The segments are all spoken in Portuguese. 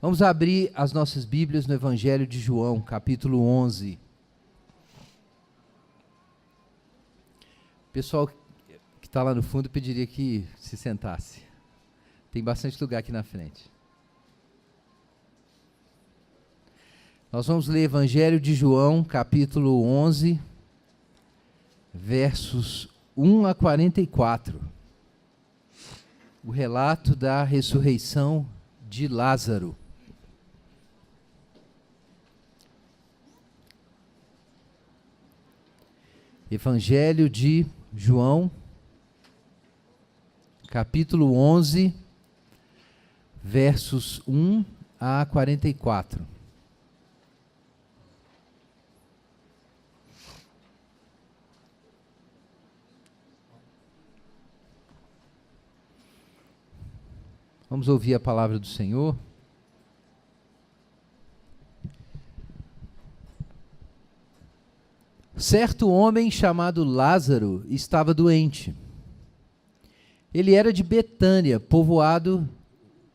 Vamos abrir as nossas Bíblias no Evangelho de João, capítulo 11. Pessoal que está lá no fundo, pediria que se sentasse. Tem bastante lugar aqui na frente. Nós vamos ler Evangelho de João, capítulo 11, versos 1 a 44. O relato da ressurreição de Lázaro. Evangelho de João, capítulo 11, versos 1 a 44. Vamos ouvir a palavra do Senhor. Certo homem chamado Lázaro estava doente. Ele era de Betânia, povoado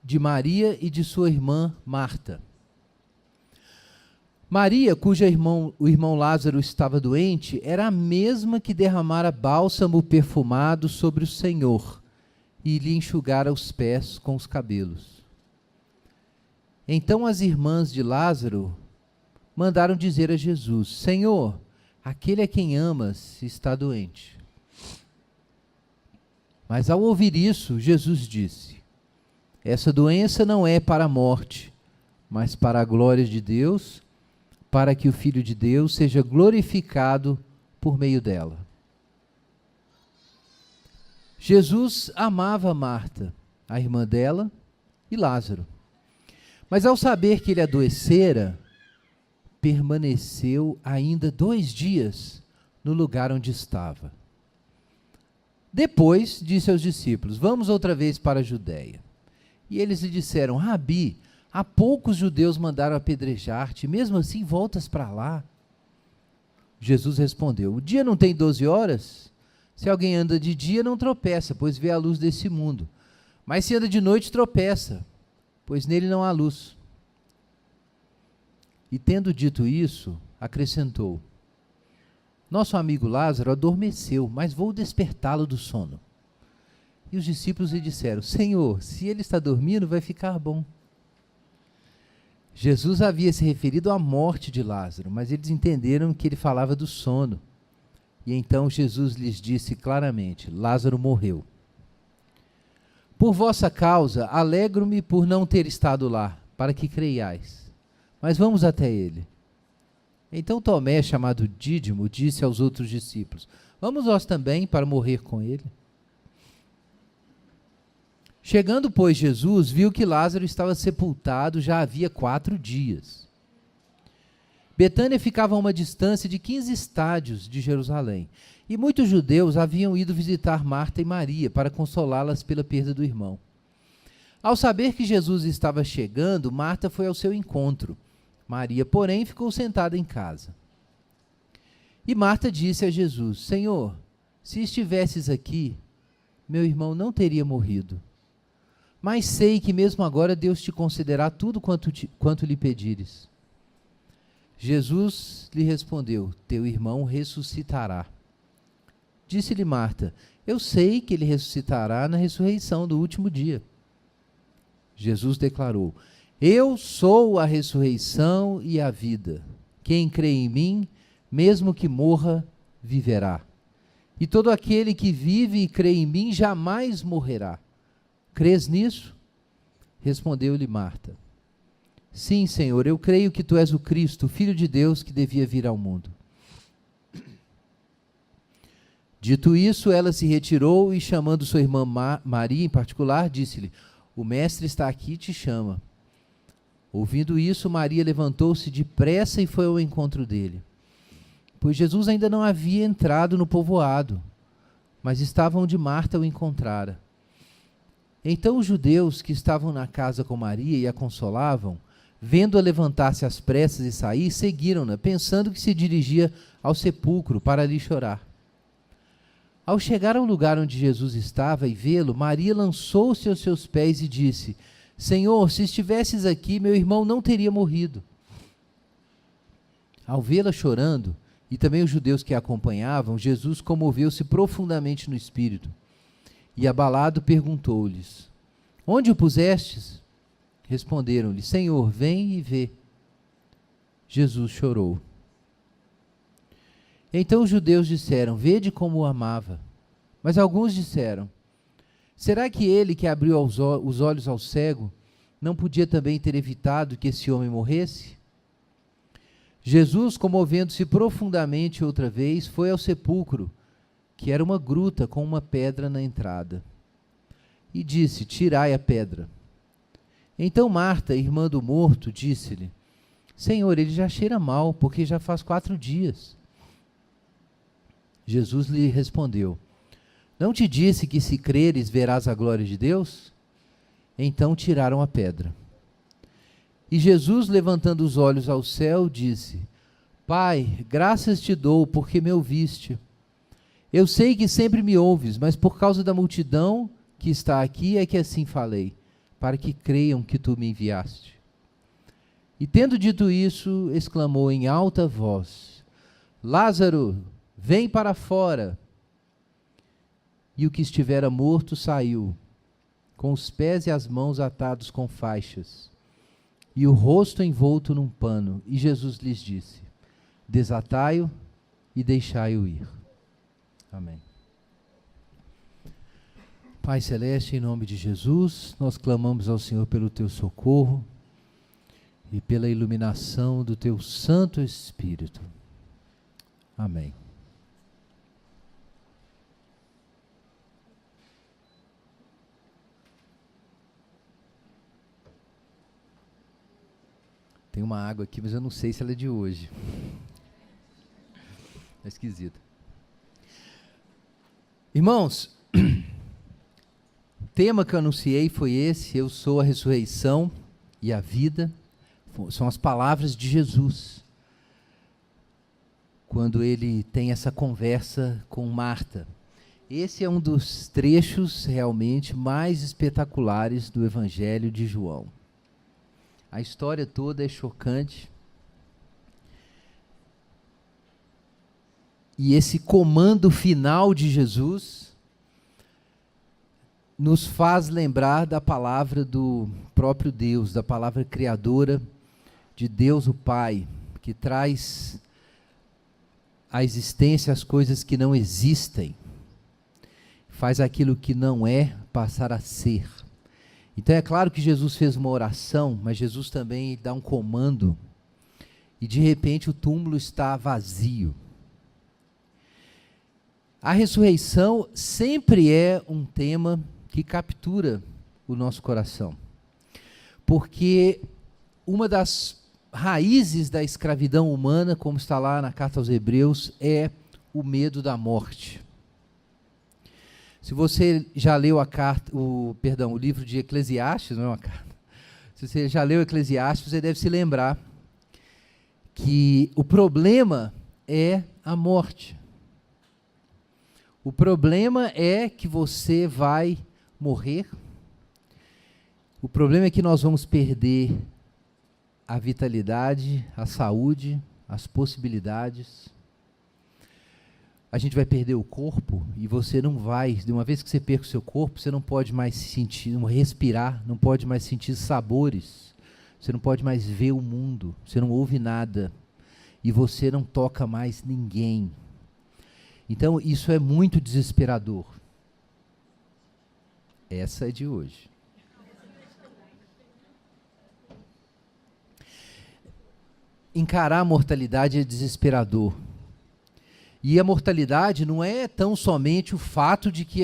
de Maria e de sua irmã Marta. Maria, o irmão Lázaro estava doente, era a mesma que derramara bálsamo perfumado sobre o Senhor e lhe enxugara os pés com os cabelos. Então as irmãs de Lázaro mandaram dizer a Jesus: Senhor, aquele a quem amas está doente. Mas ao ouvir isso, Jesus disse: essa doença não é para a morte, mas para a glória de Deus, para que o Filho de Deus seja glorificado por meio dela. Jesus amava Marta, a irmã dela, e Lázaro. Mas ao saber que ele adoecera, permaneceu ainda 2 dias no lugar onde estava. Depois disse aos discípulos: vamos outra vez para a Judéia. E eles lhe disseram: Rabi, há poucos judeus mandaram apedrejar-te, mesmo assim voltas para lá? Jesus respondeu: o dia não tem 12 horas? Se alguém anda de dia, não tropeça, pois vê a luz desse mundo. Mas se anda de noite, tropeça, pois nele não há luz. E tendo dito isso, acrescentou: nosso amigo Lázaro adormeceu, mas vou despertá-lo do sono. E os discípulos lhe disseram: Senhor, se ele está dormindo, vai ficar bom. Jesus havia se referido à morte de Lázaro, mas eles entenderam que ele falava do sono. E então Jesus lhes disse claramente: Lázaro morreu. Por vossa causa, alegro-me por não ter estado lá, para que creiais. Mas vamos até ele. Então Tomé, chamado Dídimo, disse aos outros discípulos: vamos nós também para morrer com ele? Chegando, pois, Jesus, viu que Lázaro estava sepultado já havia 4 dias. Betânia ficava a uma distância de 15 estádios de Jerusalém, e muitos judeus haviam ido visitar Marta e Maria para consolá-las pela perda do irmão. Ao saber que Jesus estava chegando, Marta foi ao seu encontro. Maria, porém, ficou sentada em casa. E Marta disse a Jesus: Senhor, se estivesses aqui, meu irmão não teria morrido. Mas sei que mesmo agora Deus te concederá tudo quanto lhe pedires. Jesus lhe respondeu: teu irmão ressuscitará. Disse-lhe Marta: eu sei que ele ressuscitará na ressurreição do último dia. Jesus declarou: eu sou a ressurreição e a vida. Quem crê em mim, mesmo que morra, viverá. E todo aquele que vive e crê em mim jamais morrerá. Crês nisso? Respondeu-lhe Marta: sim, Senhor, eu creio que tu és o Cristo, o Filho de Deus, que devia vir ao mundo. Dito isso, ela se retirou e, chamando sua irmã Maria em particular, disse-lhe: o mestre está aqui e te chama. Ouvindo isso, Maria levantou-se depressa e foi ao encontro dele. Pois Jesus ainda não havia entrado no povoado, mas estava onde Marta o encontrara. Então os judeus que estavam na casa com Maria e a consolavam, vendo-a levantar-se às pressas e sair, seguiram-na, pensando que se dirigia ao sepulcro para ali chorar. Ao chegar ao lugar onde Jesus estava e vê-lo, Maria lançou-se aos seus pés e disse: Senhor, se estivesses aqui, meu irmão não teria morrido. Ao vê-la chorando, e também os judeus que a acompanhavam, Jesus comoveu-se profundamente no espírito, e abalado perguntou-lhes: Onde o pusestes? Responderam-lhe: Senhor, vem e vê. Jesus chorou. Então os judeus disseram: Vede como o amava. Mas alguns disseram: Será que ele que abriu os olhos ao cego não podia também ter evitado que esse homem morresse? Jesus, comovendo-se profundamente outra vez, foi ao sepulcro, que era uma gruta com uma pedra na entrada, e disse: Tirai a pedra. Então Marta, irmã do morto, disse-lhe: Senhor, ele já cheira mal, porque já faz 4 dias. Jesus lhe respondeu: Não te disse que se creres verás a glória de Deus? Então tiraram a pedra. E Jesus, levantando os olhos ao céu, disse: Pai, graças te dou, porque me ouviste. Eu sei que sempre me ouves, mas por causa da multidão que está aqui é que assim falei, para que creiam que tu me enviaste. E tendo dito isso, exclamou em alta voz: Lázaro, vem para fora. E o que estivera morto saiu, com os pés e as mãos atados com faixas, e o rosto envolto num pano. E Jesus lhes disse: Desatai-o e deixai-o ir. Amém. Pai Celeste, em nome de Jesus, nós clamamos ao Senhor pelo teu socorro e pela iluminação do teu Santo Espírito. Amém. Tem uma água aqui, mas eu não sei se ela é de hoje. É esquisita. Irmãos, o tema que eu anunciei foi esse: eu sou a ressurreição e a vida. São as palavras de Jesus, quando ele tem essa conversa com Marta. Esse é um dos trechos realmente mais espetaculares do Evangelho de João. A história toda é chocante. E esse comando final de Jesus nos faz lembrar da palavra do próprio Deus, da palavra criadora de Deus o Pai, que traz à existência as coisas que não existem, faz aquilo que não é passar a ser. Então é claro que Jesus fez uma oração, mas Jesus também dá um comando, e de repente o túmulo está vazio. A ressurreição sempre é um tema que captura o nosso coração, porque uma das raízes da escravidão humana, como está lá na carta aos Hebreus, é o medo da morte. Se você já leu o livro de Eclesiastes, não é uma carta. Se você já leu Eclesiastes, você deve se lembrar que o problema é a morte. O problema é que você vai morrer. O problema é que nós vamos perder a vitalidade, a saúde, as possibilidades. A gente vai perder o corpo, e você não vai, de uma vez que você perca o seu corpo, você não pode mais sentir, respirar, não pode mais sentir sabores, você não pode mais ver o mundo, você não ouve nada, e você não toca mais ninguém. Então isso é muito desesperador. Essa é de hoje. Encarar a mortalidade é desesperador. E a mortalidade não é tão somente o fato de que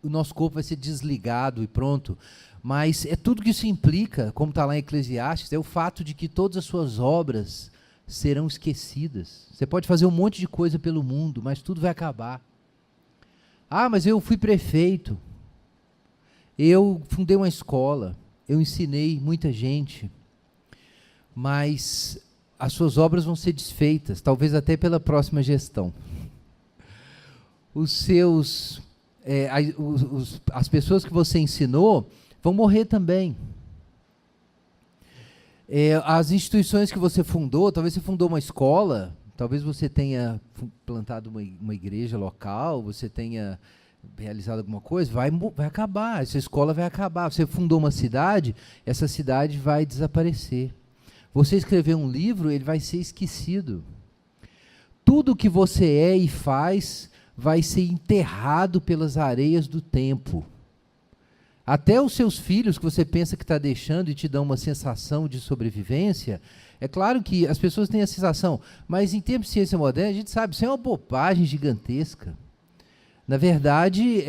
o nosso corpo vai ser desligado e pronto, mas é tudo que isso implica, como está lá em Eclesiastes, é o fato de que todas as suas obras serão esquecidas. Você pode fazer um monte de coisa pelo mundo, mas tudo vai acabar. Ah, mas eu fui prefeito, eu fundei uma escola, eu ensinei muita gente, mas as suas obras vão ser desfeitas, talvez até pela próxima gestão. As pessoas que você ensinou vão morrer também. As instituições que você fundou, talvez você fundou uma escola, talvez você tenha plantado uma igreja local, você tenha realizado alguma coisa, vai acabar, essa escola vai acabar. Você fundou uma cidade, essa cidade vai desaparecer. Você escreveu um livro, ele vai ser esquecido. Tudo que você é e faz vai ser enterrado pelas areias do tempo. Até os seus filhos, que você pensa que está deixando e te dão uma sensação de sobrevivência, é claro que as pessoas têm a sensação, mas em termos de ciência moderna, a gente sabe, isso é uma bobagem gigantesca. Na verdade,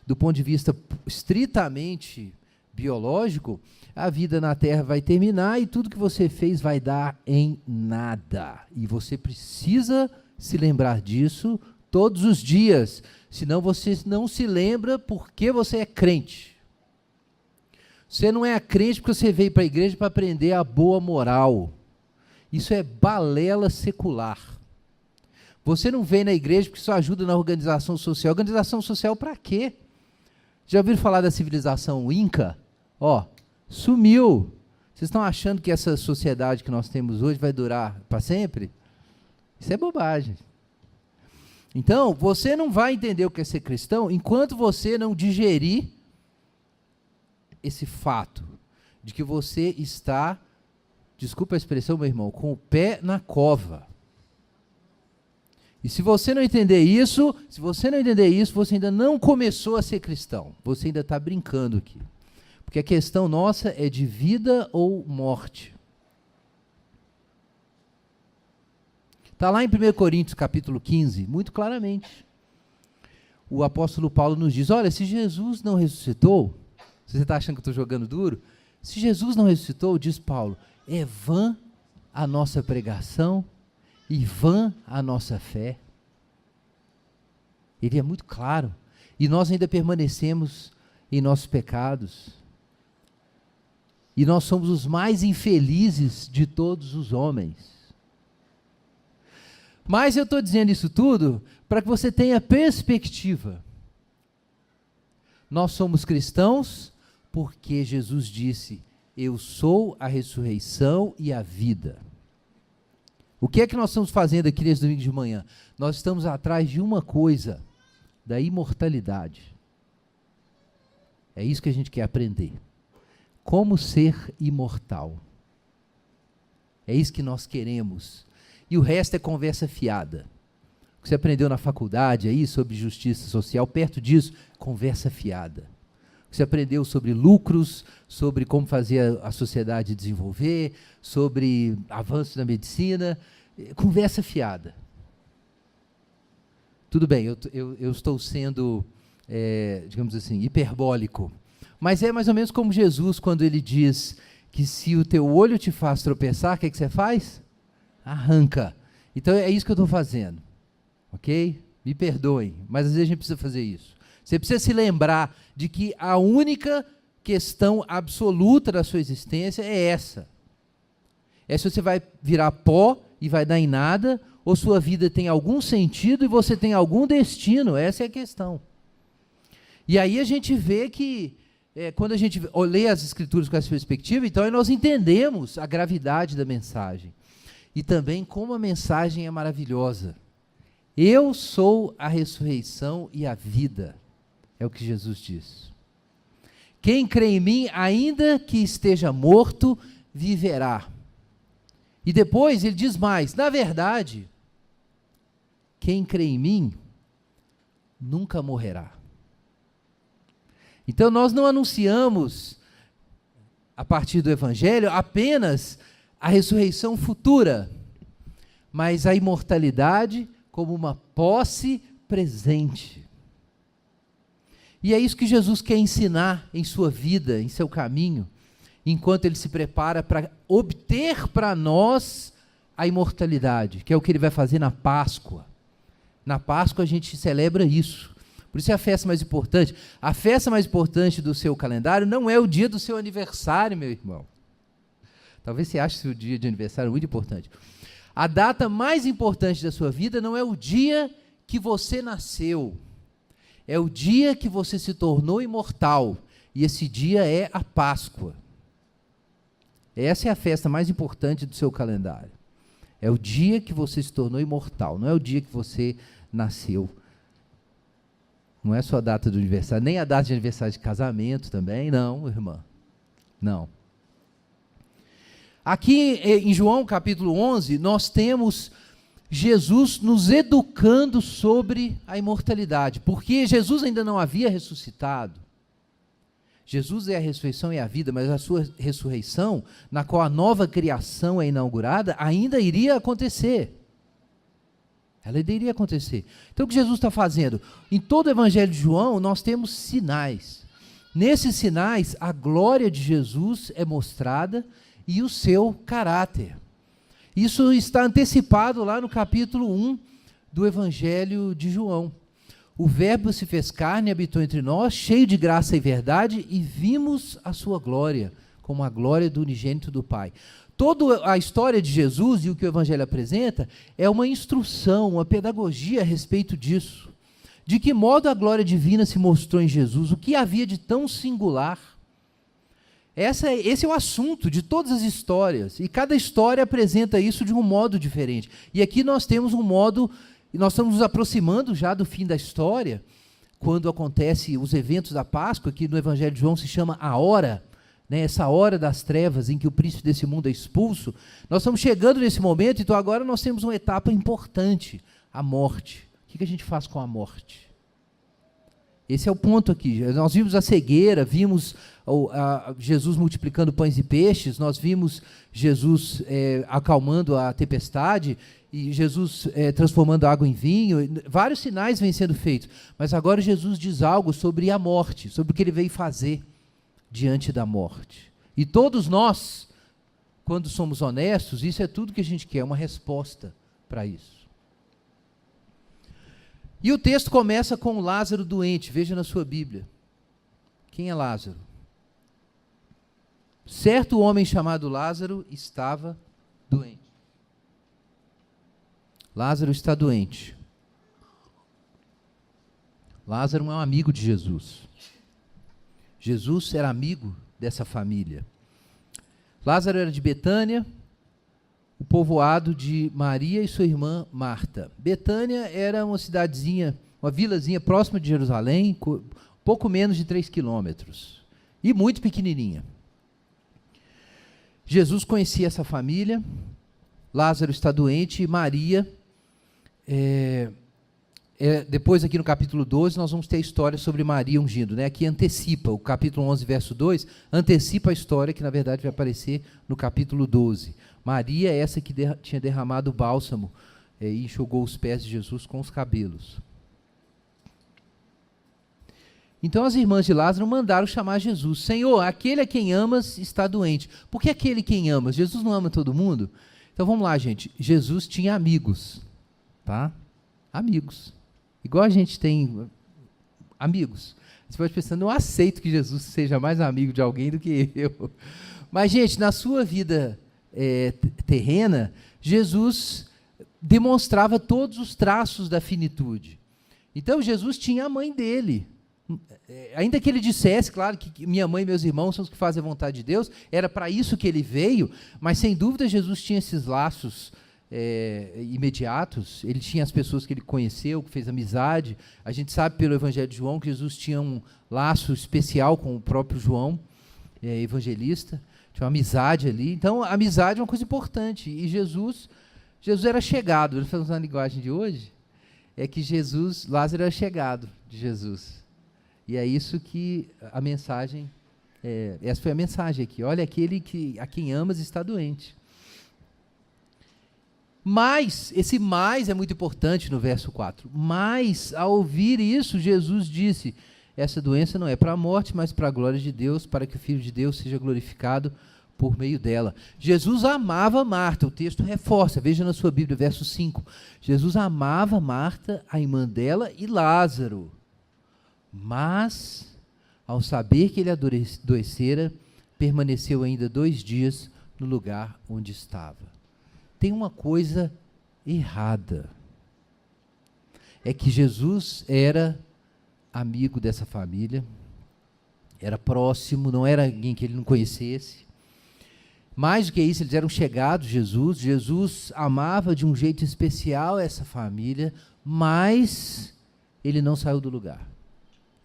do ponto de vista estritamente biológico, a vida na Terra vai terminar e tudo que você fez vai dar em nada. E você precisa se lembrar disso todos os dias, senão você não se lembra porque você é crente. Você não é crente porque você veio para a igreja para aprender a boa moral. Isso é balela secular. Você não vem na igreja porque isso ajuda na organização social. Organização social para quê? Já ouviram falar da civilização Inca? Sumiu. Vocês estão achando que essa sociedade que nós temos hoje vai durar para sempre? Isso é bobagem. Então, você não vai entender o que é ser cristão enquanto você não digerir esse fato de que você está, desculpa a expressão, meu irmão, com o pé na cova. E se você não entender isso, você ainda não começou a ser cristão. Você ainda está brincando aqui. Porque a questão nossa é de vida ou morte. Está lá em 1 Coríntios capítulo 15, muito claramente. O apóstolo Paulo nos diz, olha, se Jesus não ressuscitou, se você está achando que eu estou jogando duro, se Jesus não ressuscitou, diz Paulo, é vã a nossa pregação e vã a nossa fé. Ele é muito claro. E nós ainda permanecemos em nossos pecados. E nós somos os mais infelizes de todos os homens. Mas eu estou dizendo isso tudo para que você tenha perspectiva. Nós somos cristãos porque Jesus disse, eu sou a ressurreição e a vida. O que é que nós estamos fazendo aqui nesse domingo de manhã? Nós estamos atrás de uma coisa, da imortalidade. É isso que a gente quer aprender. Como ser imortal. É isso que nós queremos. E o resto é conversa fiada. O que você aprendeu na faculdade aí sobre justiça social, perto disso, conversa fiada. O que você aprendeu sobre lucros, sobre como fazer a sociedade desenvolver, sobre avanços na medicina, conversa fiada. Tudo bem, eu estou sendo, digamos assim, hiperbólico. Mas é mais ou menos como Jesus, quando ele diz que se o teu olho te faz tropeçar, o que você faz? Arranca. Então é isso que eu estou fazendo. Ok? Me perdoem, mas às vezes a gente precisa fazer isso. Você precisa se lembrar de que a única questão absoluta da sua existência é essa. É se você vai virar pó e vai dar em nada, ou sua vida tem algum sentido e você tem algum destino. Essa é a questão. E aí a gente vê que, quando a gente lê as Escrituras com essa perspectiva, então nós entendemos a gravidade da mensagem. E também como a mensagem é maravilhosa. Eu sou a ressurreição e a vida. É o que Jesus diz. Quem crê em mim, ainda que esteja morto, viverá. E depois ele diz mais, na verdade, quem crê em mim, nunca morrerá. Então nós não anunciamos, a partir do Evangelho, apenas a ressurreição futura, mas a imortalidade como uma posse presente. E é isso que Jesus quer ensinar em sua vida, em seu caminho, enquanto ele se prepara para obter para nós a imortalidade, que é o que ele vai fazer na Páscoa. Na Páscoa a gente celebra isso. Por isso é a festa mais importante. A festa mais importante do seu calendário não é o dia do seu aniversário, meu irmão. Talvez você ache o dia de aniversário muito importante. A data mais importante da sua vida não é o dia que você nasceu. É o dia que você se tornou imortal. E esse dia é a Páscoa. Essa é a festa mais importante do seu calendário. É o dia que você se tornou imortal, não é o dia que você nasceu. Não é só a data do aniversário, nem a data de aniversário de casamento também, não, irmã. Não. Aqui em João capítulo 11, nós temos Jesus nos educando sobre a imortalidade, porque Jesus ainda não havia ressuscitado. Jesus é a ressurreição e a vida, mas a sua ressurreição, na qual a nova criação é inaugurada, ainda iria acontecer. Ela ainda iria acontecer. Então o que Jesus está fazendo? Em todo o Evangelho de João, nós temos sinais. Nesses sinais, a glória de Jesus é mostrada e o seu caráter. Isso está antecipado lá no capítulo 1 do Evangelho de João. O Verbo se fez carne e habitou entre nós, cheio de graça e verdade, e vimos a sua glória, como a glória do unigênito do Pai. Toda a história de Jesus e o que o Evangelho apresenta é uma instrução, uma pedagogia a respeito disso. De que modo a glória divina se mostrou em Jesus, o que havia de tão singular. Esse é o assunto de todas as histórias, e cada história apresenta isso de um modo diferente. E aqui nós temos um modo, e nós estamos nos aproximando já do fim da história, quando acontecem os eventos da Páscoa, que no Evangelho de João se chama a hora, né, essa hora das trevas em que o príncipe desse mundo é expulso. Nós estamos chegando nesse momento, então agora nós temos uma etapa importante, a morte. O que a gente faz com a morte? Esse é o ponto aqui. Nós vimos a cegueira, vimos Jesus multiplicando pães e peixes, nós vimos Jesus acalmando a tempestade, e Jesus transformando a água em vinho. Vários sinais vêm sendo feitos, mas agora Jesus diz algo sobre a morte, sobre o que ele veio fazer diante da morte. E todos nós, quando somos honestos, isso é tudo que a gente quer, uma resposta para isso. E o texto começa com Lázaro doente, veja na sua Bíblia. Quem é Lázaro? Certo homem chamado Lázaro estava doente. Lázaro está doente. Lázaro é um amigo de Jesus. Jesus era amigo dessa família. Lázaro era de Betânia, o povoado de Maria e sua irmã Marta. Betânia era uma cidadezinha, uma vilazinha próxima de Jerusalém, pouco menos de 3 quilômetros, e muito pequenininha. Jesus conhecia essa família. Lázaro está doente, e Maria, depois aqui no capítulo 12, nós vamos ter a história sobre Maria ungindo, né? Aqui antecipa, o capítulo 11, verso 2, antecipa a história que na verdade vai aparecer no capítulo 12. Maria é essa que tinha derramado o bálsamo e enxugou os pés de Jesus com os cabelos. Então as irmãs de Lázaro mandaram chamar Jesus. Senhor, aquele a quem amas está doente. Por que aquele quem amas? Jesus não ama todo mundo? Então vamos lá, gente. Jesus tinha amigos, tá? Amigos. Igual a gente tem amigos. Você pode pensar, não aceito que Jesus seja mais amigo de alguém do que eu. Mas, gente, na sua vida terrena, Jesus demonstrava todos os traços da finitude. Então, Jesus tinha a mãe dele. Ainda que ele dissesse, claro, que minha mãe e meus irmãos são os que fazem a vontade de Deus, era para isso que ele veio, mas, sem dúvida, Jesus tinha esses laços imediatos. Ele tinha as pessoas que ele conheceu, que fez amizade. A gente sabe pelo Evangelho de João que Jesus tinha um laço especial com o próprio João, evangelista. Tinha uma amizade ali. Então, a amizade é uma coisa importante. E Jesus era chegado. Ele falando na linguagem de hoje, é que Lázaro era chegado de Jesus. E é isso que a mensagem, essa foi a mensagem aqui. Olha, aquele a quem amas está doente. Mas, esse mais é muito importante no verso 4. Mas, ao ouvir isso, Jesus disse: essa doença não é para a morte, mas para a glória de Deus, para que o Filho de Deus seja glorificado por meio dela. Jesus amava Marta, o texto reforça, veja na sua Bíblia, verso 5. Jesus amava Marta, a irmã dela, e Lázaro. Mas, ao saber que ele adoecera, permaneceu ainda 2 dias no lugar onde estava. Tem uma coisa errada. É que Jesus era amigo dessa família, era próximo, não era alguém que ele não conhecesse. Mais do que isso, eles eram chegados a Jesus. Jesus amava de um jeito especial essa família, mas ele não saiu do lugar.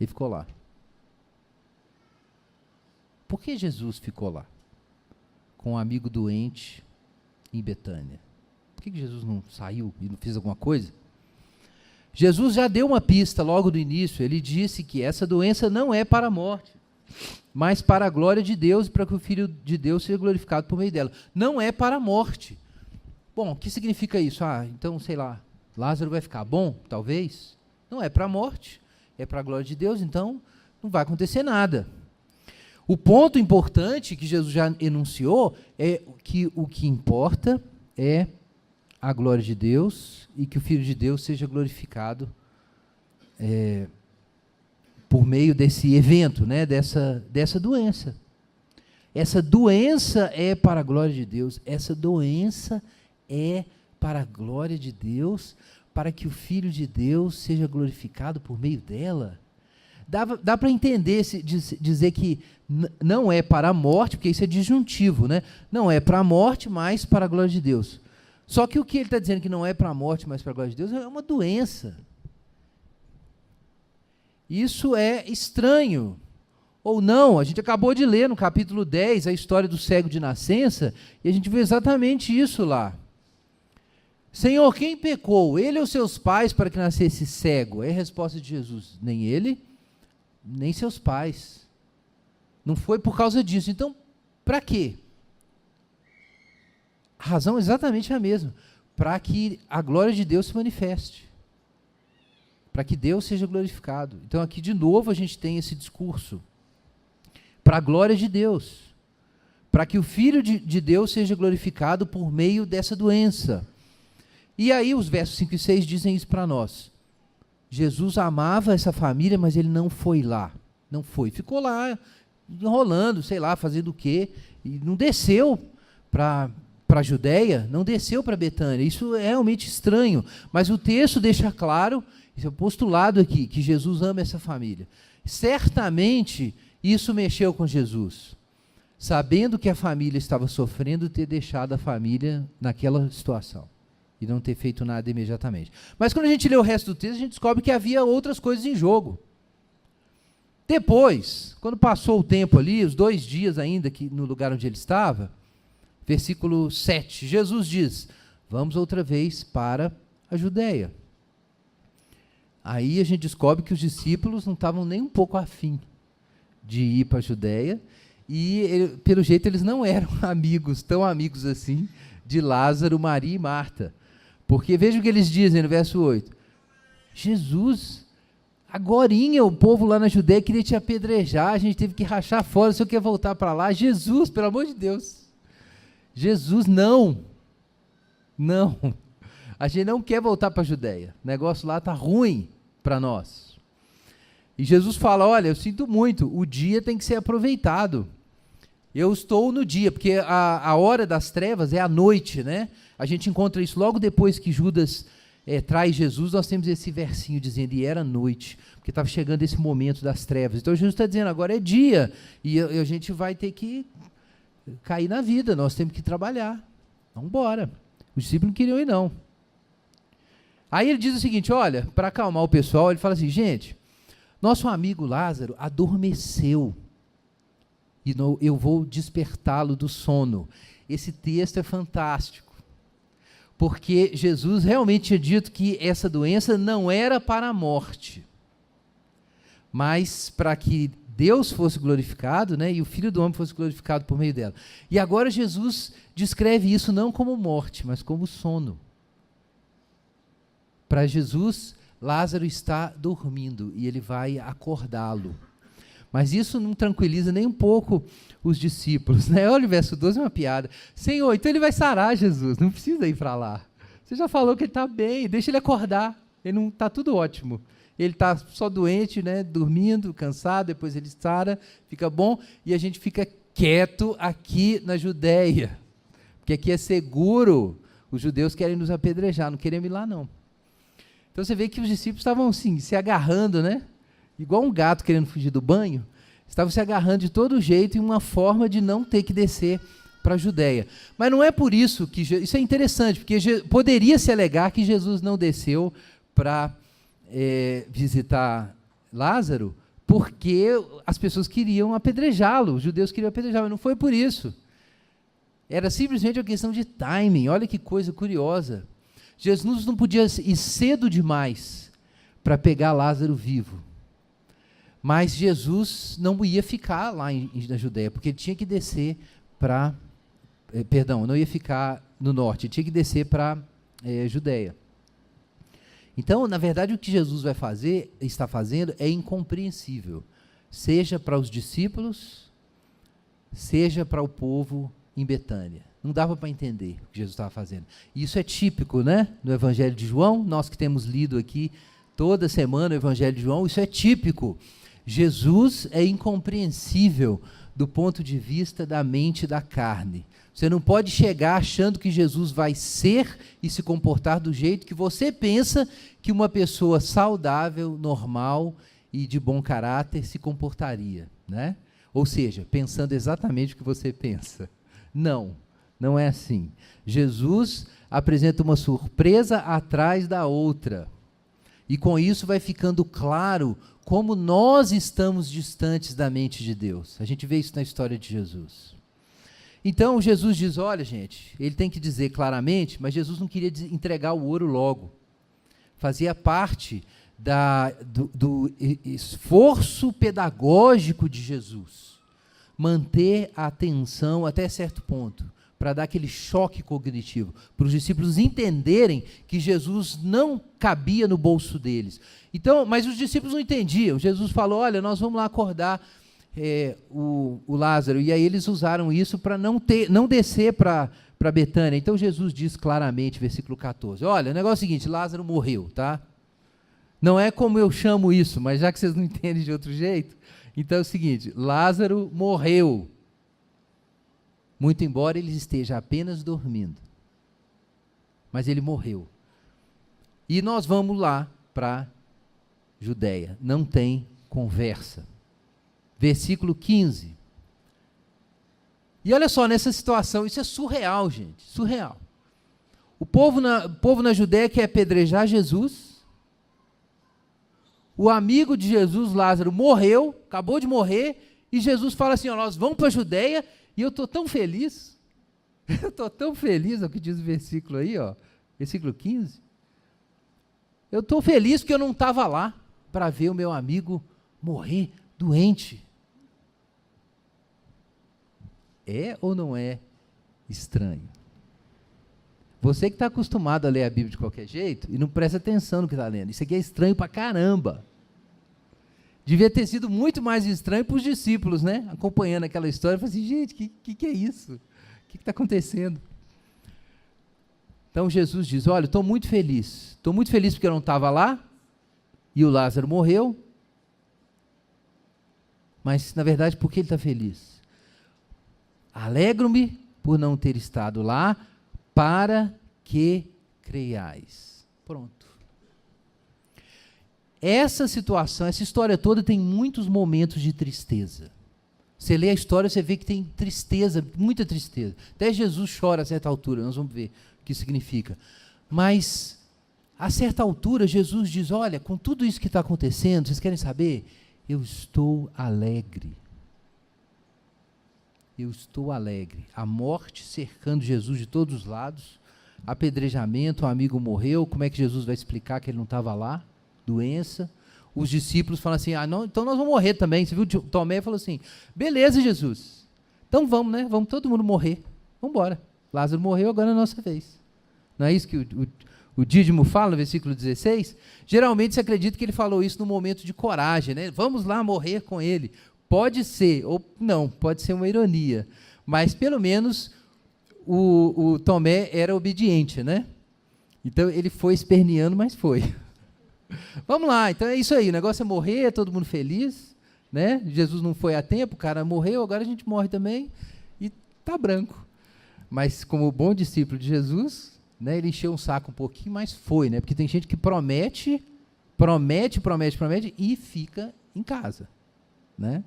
Ele ficou lá. Por que Jesus ficou lá? Com um amigo doente em Betânia. Por que Jesus não saiu e não fez alguma coisa? Jesus já deu uma pista logo do início. Ele disse que essa doença não é para a morte, mas para a glória de Deus e para que o Filho de Deus seja glorificado por meio dela. Não é para a morte. Bom, o que significa isso? Então, sei lá, Lázaro vai ficar bom? Talvez. Não é para a morte, é para a glória de Deus, então não vai acontecer nada. O ponto importante que Jesus já enunciou é que o que importa é a glória de Deus e que o Filho de Deus seja glorificado por meio desse evento, né, dessa doença. Essa doença é para a glória de Deus, essa doença é para a glória de Deus, para que o Filho de Deus seja glorificado por meio dela. Dá para entender, dizer que não é para a morte, porque isso é disjuntivo, né? Não é para a morte, mas para a glória de Deus. Só que o que ele está dizendo que não é para a morte, mas para a glória de Deus, é uma doença. Isso é estranho. Ou não, a gente acabou de ler no capítulo 10 a história do cego de nascença, e a gente vê exatamente isso lá. Senhor, quem pecou? Ele ou seus pais para que nascesse cego? É a resposta de Jesus. Nem ele, nem seus pais. Não foi por causa disso. Então, para quê? A razão é exatamente a mesma. Para que a glória de Deus se manifeste. Para que Deus seja glorificado. Então, aqui de novo a gente tem esse discurso. Para a glória de Deus. Para que o Filho de Deus seja glorificado por meio dessa doença. E aí os versos 5 e 6 dizem isso para nós. Jesus amava essa família, mas ele não foi lá. Não foi. Ficou lá, enrolando, sei lá, fazendo o quê. E não desceu para a Judéia, não desceu para Betânia. Isso é realmente estranho. Mas o texto deixa claro, esse é o postulado aqui, que Jesus ama essa família. Certamente, isso mexeu com Jesus. Sabendo que a família estava sofrendo, ter deixado a família naquela situação. E não ter feito nada imediatamente. Mas quando a gente lê o resto do texto, a gente descobre que havia outras coisas em jogo. Depois, quando passou o tempo ali, os 2 dias ainda que no lugar onde ele estava, versículo 7, Jesus diz, vamos outra vez para a Judéia. Aí a gente descobre que os discípulos não estavam nem um pouco afim de ir para a Judéia, e pelo jeito eles não eram amigos, tão amigos assim, de Lázaro, Maria e Marta. Porque veja o que eles dizem no verso 8. Jesus, agorinha o povo lá na Judéia queria te apedrejar, a gente teve que rachar fora, o senhor quer voltar para lá? Jesus, pelo amor de Deus. Jesus, não. Não. A gente não quer voltar para a Judéia. O negócio lá está ruim para nós. E Jesus fala, olha, eu sinto muito, o dia tem que ser aproveitado. Eu estou no dia, porque a hora das trevas é a noite, né? A gente encontra isso logo depois que Judas traz Jesus, nós temos esse versinho dizendo, e era noite, porque estava chegando esse momento das trevas. Então Jesus está dizendo, agora é dia, e a gente vai ter que cair na vida, nós temos que trabalhar. Vamos embora. Os discípulos não queriam ir, não. Aí ele diz o seguinte, olha, para acalmar o pessoal, ele fala assim, gente, nosso amigo Lázaro adormeceu, e eu vou despertá-lo do sono. Esse texto é fantástico, porque Jesus realmente tinha dito que essa doença não era para a morte, mas para que Deus fosse glorificado, né, e o Filho do Homem fosse glorificado por meio dela. E agora Jesus descreve isso não como morte, mas como sono. Para Jesus, Lázaro está dormindo e ele vai acordá-lo. Mas isso não tranquiliza nem um pouco os discípulos, né? Olha o verso 12, é uma piada. Senhor, então ele vai sarar, Jesus, não precisa ir para lá. Você já falou que ele está bem, deixa ele acordar. Ele não está tudo ótimo. Ele está só doente, né? Dormindo, cansado, depois ele sara, fica bom, e a gente fica quieto aqui na Judéia. Porque aqui é seguro. Os judeus querem nos apedrejar, não queremos ir lá, não. Então você vê que os discípulos estavam assim, se agarrando, né? Igual um gato querendo fugir do banho, estavam se agarrando de todo jeito em uma forma de não ter que descer para a Judéia. Mas não é por isso que... Isso é interessante, porque poderia se alegar que Jesus não desceu para visitar Lázaro, porque as pessoas queriam apedrejá-lo, os judeus queriam apedrejá-lo, mas não foi por isso. Era simplesmente uma questão de timing. Olha que coisa curiosa. Jesus não podia ir cedo demais para pegar Lázaro vivo. Mas Jesus não ia ficar lá na Judéia, porque ele tinha que descer para... Perdão, não ia ficar no norte, ele tinha que descer para Judéia. Então, na verdade, o que Jesus está fazendo é incompreensível, seja para os discípulos, seja para o povo em Betânia. Não dava para entender o que Jesus estava fazendo. E isso é típico, né? No Evangelho de João, nós que temos lido aqui toda semana o Evangelho de João, isso é típico. Jesus é incompreensível do ponto de vista da mente e da carne. Você não pode chegar achando que Jesus vai ser e se comportar do jeito que você pensa que uma pessoa saudável, normal e de bom caráter se comportaria, né? Ou seja, pensando exatamente o que você pensa. Não, não é assim. Jesus apresenta uma surpresa atrás da outra. E com isso vai ficando claro como nós estamos distantes da mente de Deus. A gente vê isso na história de Jesus. Então, Jesus diz, olha, gente, ele tem que dizer claramente, mas Jesus não queria entregar o ouro logo. Fazia parte do esforço pedagógico de Jesus. Manter a atenção até certo ponto, para dar aquele choque cognitivo, para os discípulos entenderem que Jesus não cabia no bolso deles. Então, mas os discípulos não entendiam. Jesus falou, olha, nós vamos lá acordar o Lázaro, e aí eles usaram isso para não descer para Betânia. Então Jesus diz claramente, versículo 14, olha, o negócio é o seguinte, Lázaro morreu, tá? Não é como eu chamo isso, mas já que vocês não entendem de outro jeito, então é o seguinte, Lázaro morreu, muito embora ele esteja apenas dormindo, mas ele morreu. E nós vamos lá para Judéia, não tem conversa. Versículo 15. E olha só, nessa situação, isso é surreal, gente, surreal. O povo na Judéia quer apedrejar Jesus. O amigo de Jesus, Lázaro, morreu, acabou de morrer, e Jesus fala assim, ó, nós vamos para a Judéia, e eu estou tão feliz, é o que diz o versículo aí, ó, versículo 15. Eu estou feliz porque eu não estava lá para ver o meu amigo morrer doente. É ou não é estranho? Você que está acostumado a ler a Bíblia de qualquer jeito e não presta atenção no que está lendo. Isso aqui é estranho pra caramba. Devia ter sido muito mais estranho para os discípulos, né? Acompanhando aquela história, eu falei assim, gente, que é isso? O que está acontecendo? Então Jesus diz, olha, estou muito feliz porque eu não estava lá, e o Lázaro morreu, mas na verdade por que ele está feliz? Alegro-me por não ter estado lá, para que creiais. Pronto. Essa situação, essa história toda tem muitos momentos de tristeza. Você lê a história, você vê que tem tristeza, muita tristeza. Até Jesus chora a certa altura, nós vamos ver o que significa. Mas, a certa altura, Jesus diz, olha, com tudo isso que está acontecendo, vocês querem saber? Eu estou alegre. Eu estou alegre. A morte cercando Jesus de todos os lados, apedrejamento, um amigo morreu, como é que Jesus vai explicar que ele não estava lá? Doença. Os discípulos falam assim, não, então nós vamos morrer também. Você viu, Tomé falou assim, beleza, Jesus, então vamos, né? Vamos todo mundo morrer. Vamos embora. Lázaro morreu, agora é a nossa vez. Não é isso que o Dídimo fala no versículo 16? Geralmente se acredita que ele falou isso no momento de coragem, né? Vamos lá morrer com ele. Pode ser, ou não, pode ser uma ironia, mas pelo menos o Tomé era obediente, né? Então ele foi esperneando, mas foi. Vamos lá, então é isso aí, o negócio é morrer, todo mundo feliz, né? Jesus não foi a tempo, o cara morreu, agora a gente morre também, e tá branco. Mas como bom discípulo de Jesus, né, ele encheu um saco um pouquinho, mas foi, né? Porque tem gente que promete e fica em casa, né?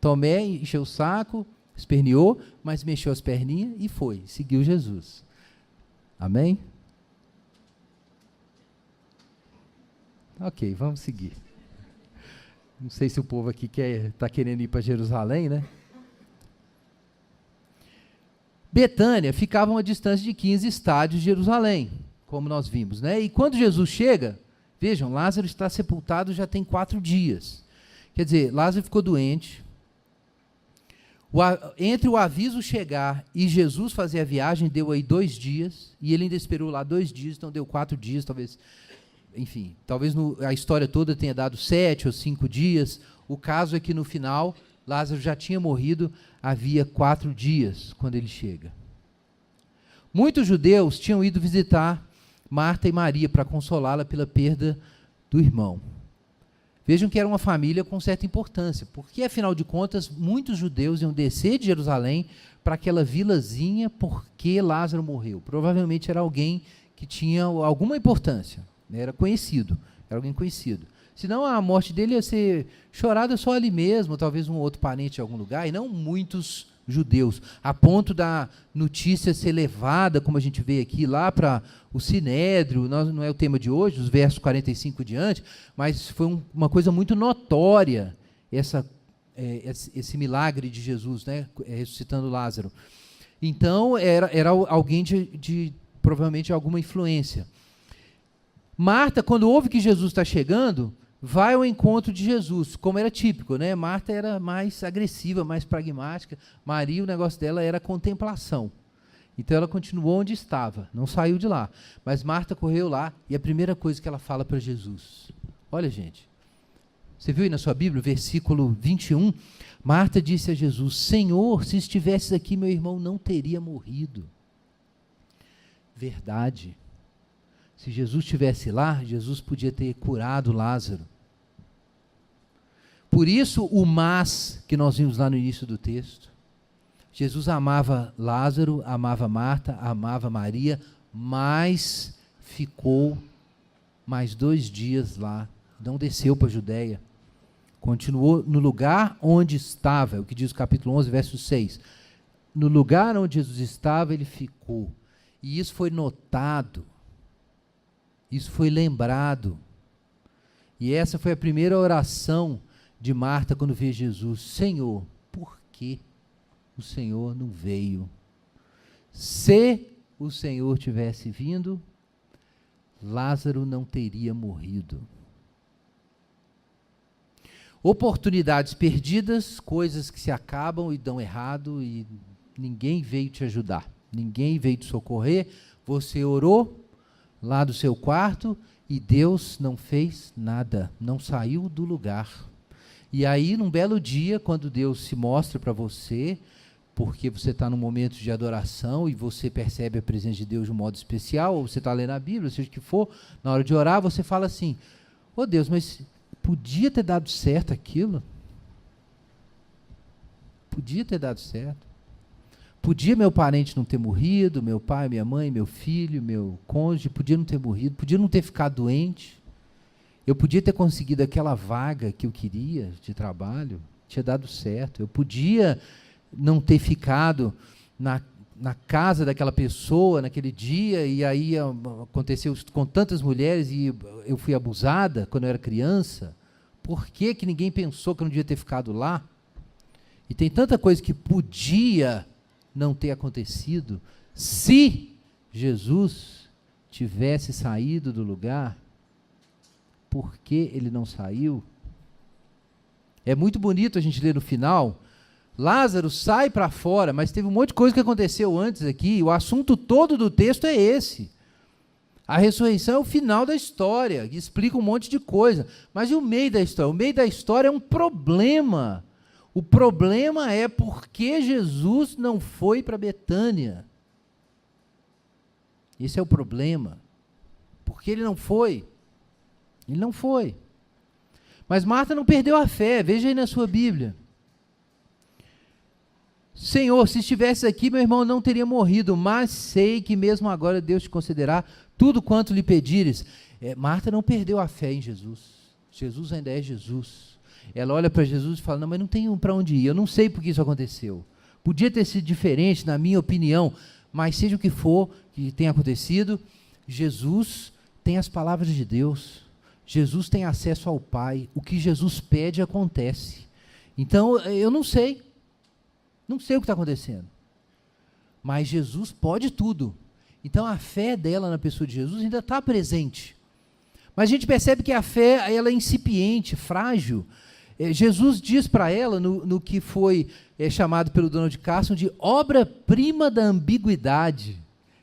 Tomé encheu o saco, esperneou, mas mexeu as perninhas e foi, seguiu Jesus. Amém? Ok, vamos seguir. Não sei se o povo aqui está querendo ir para Jerusalém, né? Betânia ficava a uma distância de 15 estádios de Jerusalém, como nós vimos, né? E quando Jesus chega, vejam, Lázaro está sepultado já tem 4 dias. Quer dizer, Lázaro ficou doente. Entre o aviso chegar e Jesus fazer a viagem, deu aí 2 dias, e ele ainda esperou lá 2 dias, então deu 4 dias, talvez, enfim, talvez a história toda tenha dado 7 ou 5 dias. O caso é que no final, Lázaro já tinha morrido, havia 4 dias quando ele chega. Muitos judeus tinham ido visitar Marta e Maria para consolá-la pela perda do irmão. Vejam que era uma família com certa importância, porque, afinal de contas, muitos judeus iam descer de Jerusalém para aquela vilazinha porque Lázaro morreu. Provavelmente era alguém que tinha alguma importância, né? Era conhecido, era alguém conhecido. Senão a morte dele ia ser chorada só ali mesmo, talvez um outro parente em algum lugar, e não muitos judeus, a ponto da notícia ser levada, como a gente vê aqui, lá para o Sinédrio. Não é o tema de hoje, os versos 45 e diante, mas foi uma coisa muito notória, esse milagre de Jesus, né, ressuscitando Lázaro. Então, era alguém de provavelmente alguma influência. Marta, quando ouve que Jesus está chegando, vai ao encontro de Jesus, como era típico, né? Marta era mais agressiva, mais pragmática. Maria, o negócio dela era contemplação. Então ela continuou onde estava, não saiu de lá. Mas Marta correu lá e a primeira coisa que ela fala para Jesus. Olha, gente, você viu aí na sua Bíblia, versículo 21, Marta disse a Jesus: Senhor, se estivesses aqui, meu irmão não teria morrido. Verdade. Se Jesus estivesse lá, Jesus podia ter curado Lázaro. Por isso, o mas que nós vimos lá no início do texto. Jesus amava Lázaro, amava Marta, amava Maria, mas ficou mais 2 dias lá, não desceu para a Judéia. Continuou no lugar onde estava, o que diz o capítulo 11, verso 6. No lugar onde Jesus estava, ele ficou. E isso foi notado. Isso foi lembrado. E essa foi a primeira oração de Marta quando vê Jesus. Senhor, por que o Senhor não veio? Se o Senhor tivesse vindo, Lázaro não teria morrido. Oportunidades perdidas, coisas que se acabam e dão errado e ninguém veio te ajudar. Ninguém veio te socorrer. Você orou lá do seu quarto e Deus não fez nada, não saiu do lugar. E aí, num belo dia, quando Deus se mostra para você, porque você está num momento de adoração e você percebe a presença de Deus de um modo especial, ou você está lendo a Bíblia, seja o que for, na hora de orar, você fala assim: ô Deus, mas podia ter dado certo aquilo? Podia ter dado certo. Podia meu parente não ter morrido, meu pai, minha mãe, meu filho, meu cônjuge, podia não ter morrido, podia não ter ficado doente. Eu podia ter conseguido aquela vaga que eu queria de trabalho, tinha dado certo. Eu podia não ter ficado na casa daquela pessoa naquele dia, e aí aconteceu com tantas mulheres e eu fui abusada quando eu era criança. Por que que ninguém pensou que eu não devia ter ficado lá? E tem tanta coisa que podia não ter acontecido se Jesus tivesse saído do lugar. Por que ele não saiu? É muito bonito a gente ler no final, Lázaro sai para fora, mas teve um monte de coisa que aconteceu antes aqui, o assunto todo do texto é esse. A ressurreição é o final da história, que explica um monte de coisa, mas e o meio da história? O meio da história é um problema. O problema é por que Jesus não foi para Betânia. Esse é o problema. Por que ele não foi? Ele não foi. Mas Marta não perdeu a fé. Veja aí na sua Bíblia. Senhor, se estivesse aqui, meu irmão não teria morrido, mas sei que mesmo agora Deus te concederá tudo quanto lhe pedires. Marta não perdeu a fé em Jesus. Jesus ainda é Jesus. Ela olha para Jesus e fala, não, mas não tenho para onde ir, eu não sei por que isso aconteceu. Podia ter sido diferente, na minha opinião, mas seja o que for que tenha acontecido, Jesus tem as palavras de Deus, Jesus tem acesso ao Pai, o que Jesus pede acontece. Então, eu não sei o que está acontecendo, mas Jesus pode tudo. Então, a fé dela na pessoa de Jesus ainda está presente. Mas a gente percebe que a fé ela é incipiente, frágil. Jesus diz para ela, no que foi chamado pelo Donald Carson de obra-prima da ambiguidade.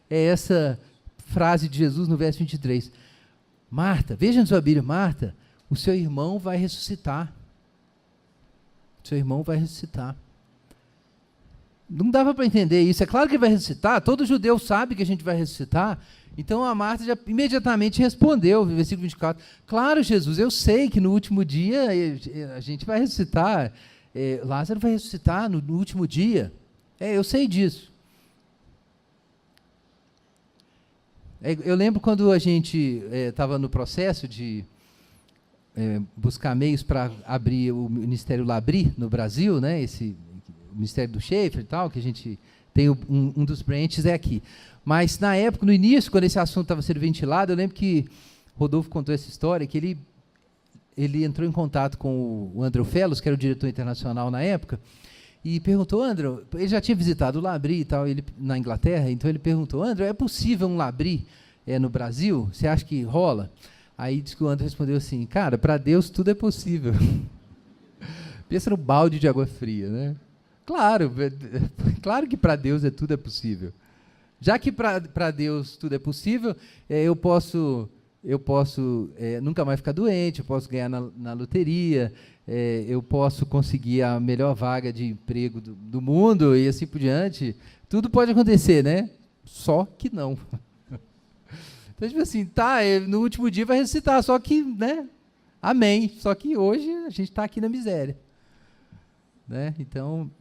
É essa frase de Jesus no verso 23. Marta, veja na sua Bíblia, Marta, o seu irmão vai ressuscitar. Seu irmão vai ressuscitar. Não dava para entender isso. É claro que ele vai ressuscitar, todo judeu sabe que a gente vai ressuscitar. Então a Marta já imediatamente respondeu, no versículo 24, claro, Jesus, eu sei que no último dia a gente vai ressuscitar, Lázaro vai ressuscitar no último dia, eu sei disso. Eu lembro quando a gente estava no processo de buscar meios para abrir o Ministério Labri no Brasil, né, o Ministério do Schaefer e tal, que a gente tem um dos branches aqui. Mas, na época, no início, quando esse assunto estava sendo ventilado, eu lembro que Rodolfo contou essa história, que ele entrou em contato com o Andrew Fellows, que era o diretor internacional na época, e perguntou, Andrew, ele já tinha visitado o Labri e tal, na Inglaterra, então ele perguntou, Andrew, é possível um Labri no Brasil? Você acha que rola? Aí disse que o Andrew respondeu assim, cara, para Deus tudo é possível. Pensa no balde de água fria, né? Claro que para Deus tudo é possível. Já que para Deus tudo é possível, eu posso nunca mais ficar doente, eu posso ganhar na loteria, eu posso conseguir a melhor vaga de emprego do mundo e assim por diante. Tudo pode acontecer, né? Só que não. Então, tipo assim, no último dia vai ressuscitar, só que, né? Amém. Só que hoje a gente está aqui na miséria. Né? Então...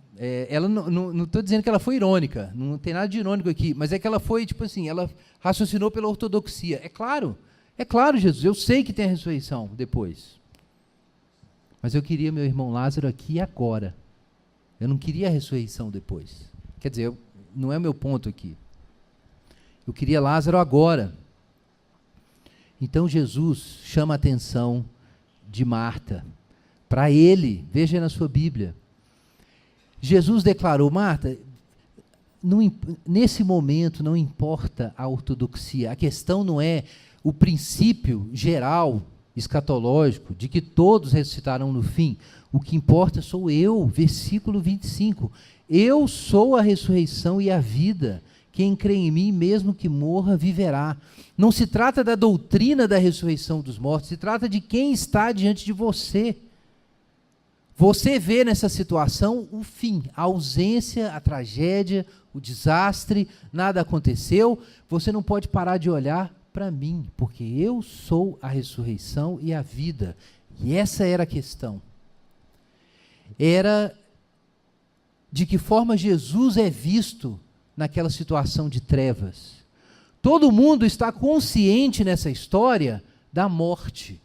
ela não estou dizendo que ela foi irônica, não tem nada de irônico aqui, mas é que ela foi, tipo assim, ela raciocinou pela ortodoxia. É claro, Jesus, eu sei que tem a ressurreição depois. Mas eu queria meu irmão Lázaro aqui e agora. Eu não queria a ressurreição depois. Quer dizer, não é o meu ponto aqui. Eu queria Lázaro agora. Então Jesus chama a atenção de Marta para ele, veja na sua Bíblia. Jesus declarou, Marta, nesse momento não importa a ortodoxia, a questão não é o princípio geral, escatológico, de que todos ressuscitarão no fim, o que importa sou eu, versículo 25, eu sou a ressurreição e a vida, quem crê em mim, mesmo que morra, viverá. Não se trata da doutrina da ressurreição dos mortos, se trata de quem está diante de você. Você vê nessa situação o fim, a ausência, a tragédia, o desastre, nada aconteceu, você não pode parar de olhar para mim, porque eu sou a ressurreição e a vida. E essa era a questão. Era de que forma Jesus é visto naquela situação de trevas. Todo mundo está consciente nessa história da morte.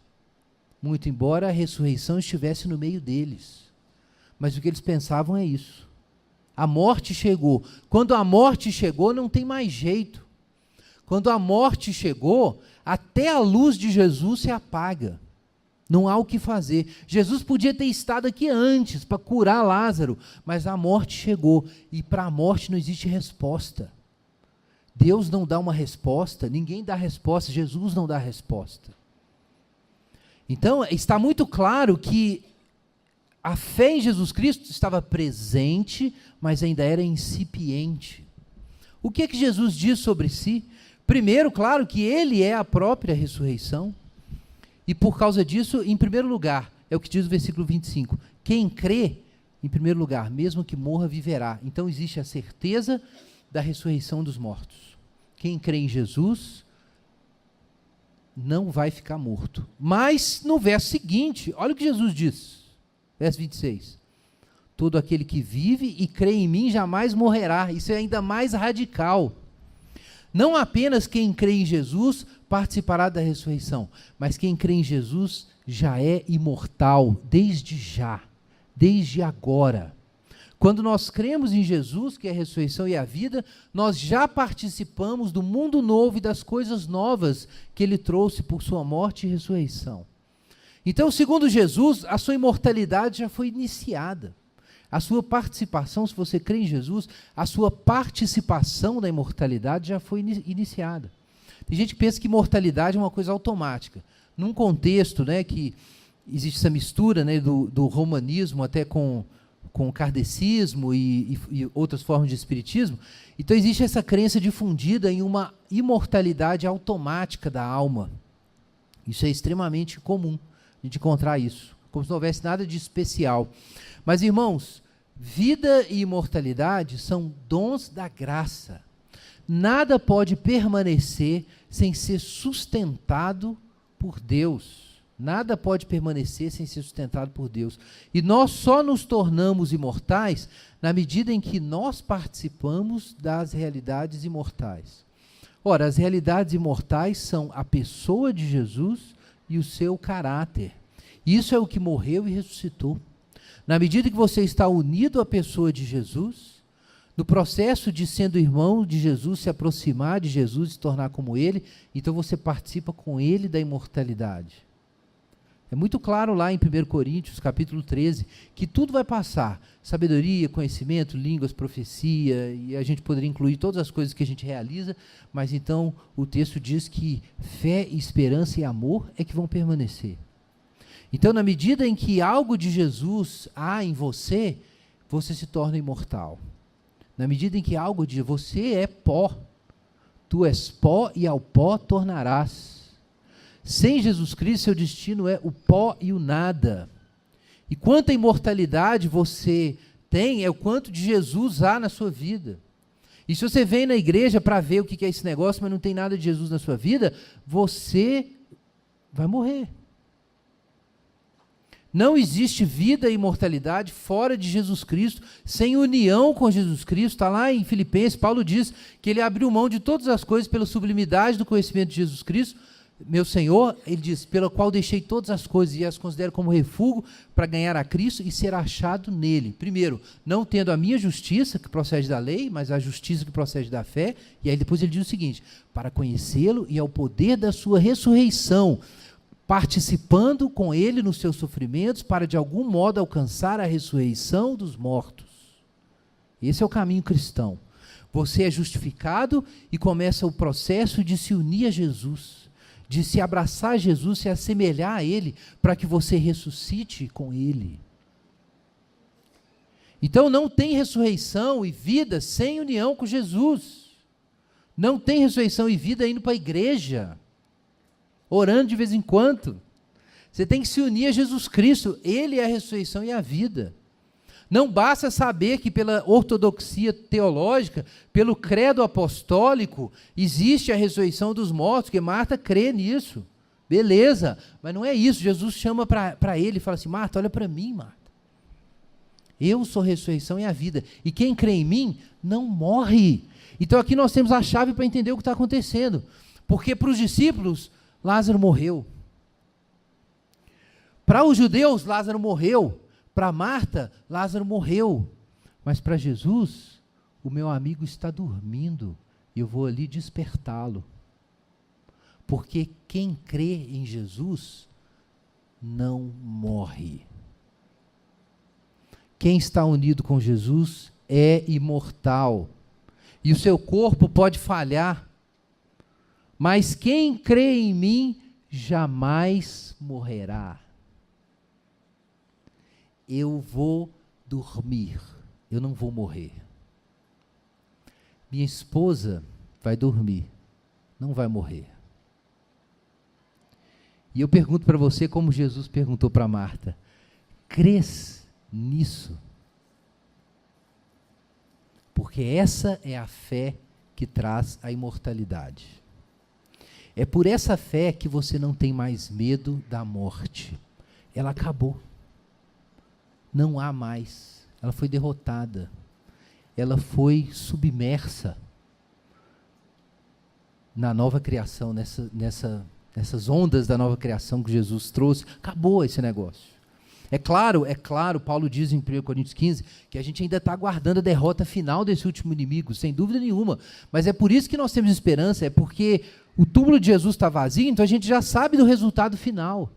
Muito embora a ressurreição estivesse no meio deles. Mas o que eles pensavam é isso. A morte chegou. Quando a morte chegou, não tem mais jeito. Quando a morte chegou, até a luz de Jesus se apaga. Não há o que fazer. Jesus podia ter estado aqui antes para curar Lázaro, mas a morte chegou. E para a morte não existe resposta. Deus não dá uma resposta, ninguém dá resposta, Jesus não dá resposta. Então, está muito claro que a fé em Jesus Cristo estava presente, mas ainda era incipiente. O que é que Jesus diz sobre si? Primeiro, claro que ele é a própria ressurreição. E por causa disso, em primeiro lugar, é o que diz o versículo 25. Quem crê, em primeiro lugar, mesmo que morra, viverá. Então existe a certeza da ressurreição dos mortos. Quem crê em Jesus não vai ficar morto. Mas no verso seguinte, olha o que Jesus diz, verso 26. Todo aquele que vive e crê em mim jamais morrerá. Isso é ainda mais radical. Não apenas quem crê em Jesus participará da ressurreição, mas quem crê em Jesus já é imortal desde já, desde agora. Quando nós cremos em Jesus, que é a ressurreição e a vida, nós já participamos do mundo novo e das coisas novas que ele trouxe por sua morte e ressurreição. Então, segundo Jesus, a sua imortalidade já foi iniciada. A sua participação, se você crê em Jesus, a sua participação na imortalidade já foi iniciada. Tem gente que pensa que imortalidade é uma coisa automática. Num contexto, né, que existe essa mistura, né, do romanismo até com o kardecismo e outras formas de espiritismo, então existe essa crença difundida em uma imortalidade automática da alma. Isso é extremamente comum, a gente encontrar isso, como se não houvesse nada de especial. Mas, irmãos, vida e imortalidade são dons da graça. Nada pode permanecer sem ser sustentado por Deus. Nada pode permanecer sem ser sustentado por Deus. E nós só nos tornamos imortais na medida em que nós participamos das realidades imortais. Ora, as realidades imortais são a pessoa de Jesus e o seu caráter. Isso é o que morreu e ressuscitou. Na medida que você está unido à pessoa de Jesus, no processo de, sendo irmão de Jesus, se aproximar de Jesus, se tornar como ele, então você participa com ele da imortalidade. É muito claro lá em 1 Coríntios, capítulo 13, que tudo vai passar. Sabedoria, conhecimento, línguas, profecia, e a gente poderia incluir todas as coisas que a gente realiza, mas então o texto diz que fé, esperança e amor é que vão permanecer. Então, na medida em que algo de Jesus há em você, você se torna imortal. Na medida em que algo de você é pó, tu és pó e ao pó tornarás. Sem Jesus Cristo, seu destino é o pó e o nada. E quanta imortalidade você tem, é o quanto de Jesus há na sua vida. E se você vem na igreja para ver o que é esse negócio, mas não tem nada de Jesus na sua vida, você vai morrer. Não existe vida e imortalidade fora de Jesus Cristo, sem união com Jesus Cristo. Está lá em Filipenses, Paulo diz que ele abriu mão de todas as coisas pela sublimidade do conhecimento de Jesus Cristo. Meu Senhor, ele diz, pelo qual deixei todas as coisas e as considero como refúgio para ganhar a Cristo e ser achado nele. Primeiro, não tendo a minha justiça, que procede da lei, mas a justiça que procede da fé. E aí depois ele diz o seguinte, para conhecê-lo e ao poder da sua ressurreição, participando com ele nos seus sofrimentos, para de algum modo alcançar a ressurreição dos mortos. Esse é o caminho cristão. Você é justificado e começa o processo de se unir a Jesus, de se abraçar a Jesus, se assemelhar a ele, para que você ressuscite com ele. Então não tem ressurreição e vida sem união com Jesus. Não tem ressurreição e vida indo para a igreja, orando de vez em quando. Você tem que se unir a Jesus Cristo, ele é a ressurreição e a vida. Não basta saber que pela ortodoxia teológica, pelo credo apostólico, existe a ressurreição dos mortos, que Marta crê nisso. Beleza, mas não é isso. Jesus chama para ele e fala assim, Marta, olha para mim, Marta. Eu sou a ressurreição e a vida. E quem crê em mim não morre. Então aqui nós temos a chave para entender o que está acontecendo. Porque para os discípulos, Lázaro morreu. Para os judeus, Lázaro morreu. Para Marta, Lázaro morreu, mas para Jesus, o meu amigo está dormindo, e eu vou ali despertá-lo. Porque quem crê em Jesus, não morre. Quem está unido com Jesus é imortal, e o seu corpo pode falhar, mas quem crê em mim, jamais morrerá. Eu vou dormir, eu não vou morrer. Minha esposa vai dormir, não vai morrer. E eu pergunto para você, como Jesus perguntou para Marta, crês nisso? Porque essa é a fé que traz a imortalidade. É por essa fé que você não tem mais medo da morte. Ela acabou. Não há mais, ela foi derrotada, ela foi submersa. na nova criação, nessas ondas da nova criação que Jesus trouxe, acabou esse negócio. É claro, Paulo diz em 1 Coríntios 15, que a gente ainda está aguardando a derrota final desse último inimigo, sem dúvida nenhuma, mas é por isso que nós temos esperança, é porque o túmulo de Jesus está vazio, então a gente já sabe do resultado final.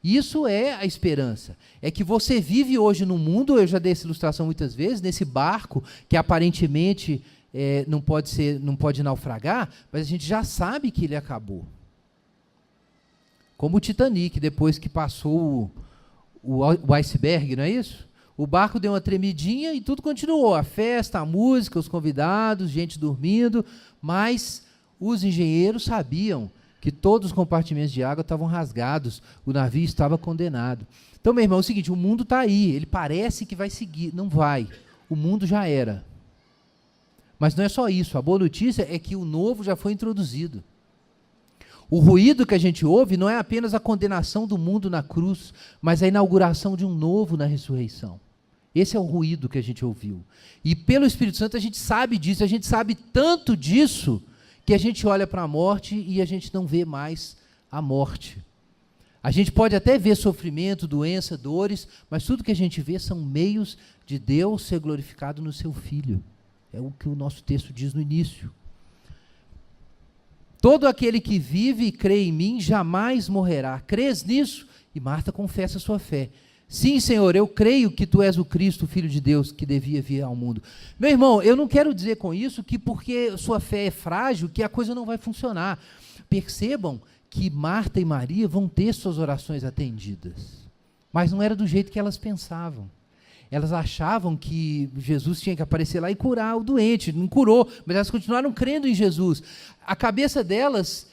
Isso é a esperança, é que você vive hoje no mundo, eu já dei essa ilustração muitas vezes, nesse barco que aparentemente não pode naufragar, mas a gente já sabe que ele acabou. Como o Titanic, depois que passou o iceberg, não é isso? O barco deu uma tremidinha e tudo continuou, a festa, a música, os convidados, gente dormindo, mas os engenheiros sabiam que todos os compartimentos de água estavam rasgados, o navio estava condenado. Então, meu irmão, é o seguinte, o mundo está aí, ele parece que vai seguir, não vai, o mundo já era. Mas não é só isso, a boa notícia é que o novo já foi introduzido. O ruído que a gente ouve não é apenas a condenação do mundo na cruz, mas a inauguração de um novo na ressurreição. Esse é o ruído que a gente ouviu. E pelo Espírito Santo a gente sabe disso, a gente sabe tanto disso, que a gente olha para a morte e a gente não vê mais a morte. A gente pode até ver sofrimento, doença, dores, mas tudo que a gente vê são meios de Deus ser glorificado no seu Filho. É o que o nosso texto diz no início. Todo aquele que vive e crê em mim jamais morrerá. Crês nisso? E Marta confessa a sua fé. Sim, Senhor, eu creio que Tu és o Cristo, o Filho de Deus, que devia vir ao mundo. Meu irmão, eu não quero dizer com isso que porque sua fé é frágil, que a coisa não vai funcionar. Percebam que Marta e Maria vão ter suas orações atendidas. Mas não era do jeito que elas pensavam. Elas achavam que Jesus tinha que aparecer lá e curar o doente, não curou, mas elas continuaram crendo em Jesus. A cabeça delas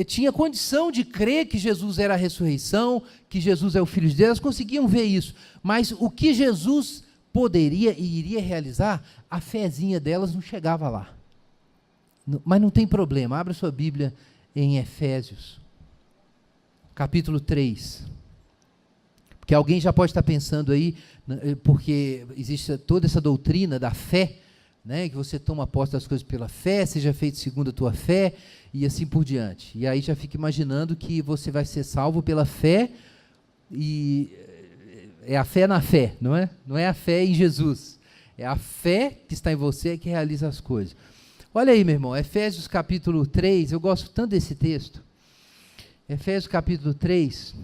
tinha condição de crer que Jesus era a ressurreição, que Jesus é o Filho de Deus, elas conseguiam ver isso, mas o que Jesus poderia e iria realizar, a fezinha delas não chegava lá. Mas não tem problema, abra sua Bíblia em Efésios, capítulo 3. Porque alguém já pode estar pensando aí, porque existe toda essa doutrina da fé, né, que você toma posse das coisas pela fé, seja feito segundo a tua fé, e assim por diante. E aí já fica imaginando que você vai ser salvo pela fé, e é a fé na fé, não é? Não é a fé em Jesus, é a fé que está em você que realiza as coisas. Olha aí, meu irmão, Efésios capítulo 3, eu gosto tanto desse texto. Efésios capítulo 3...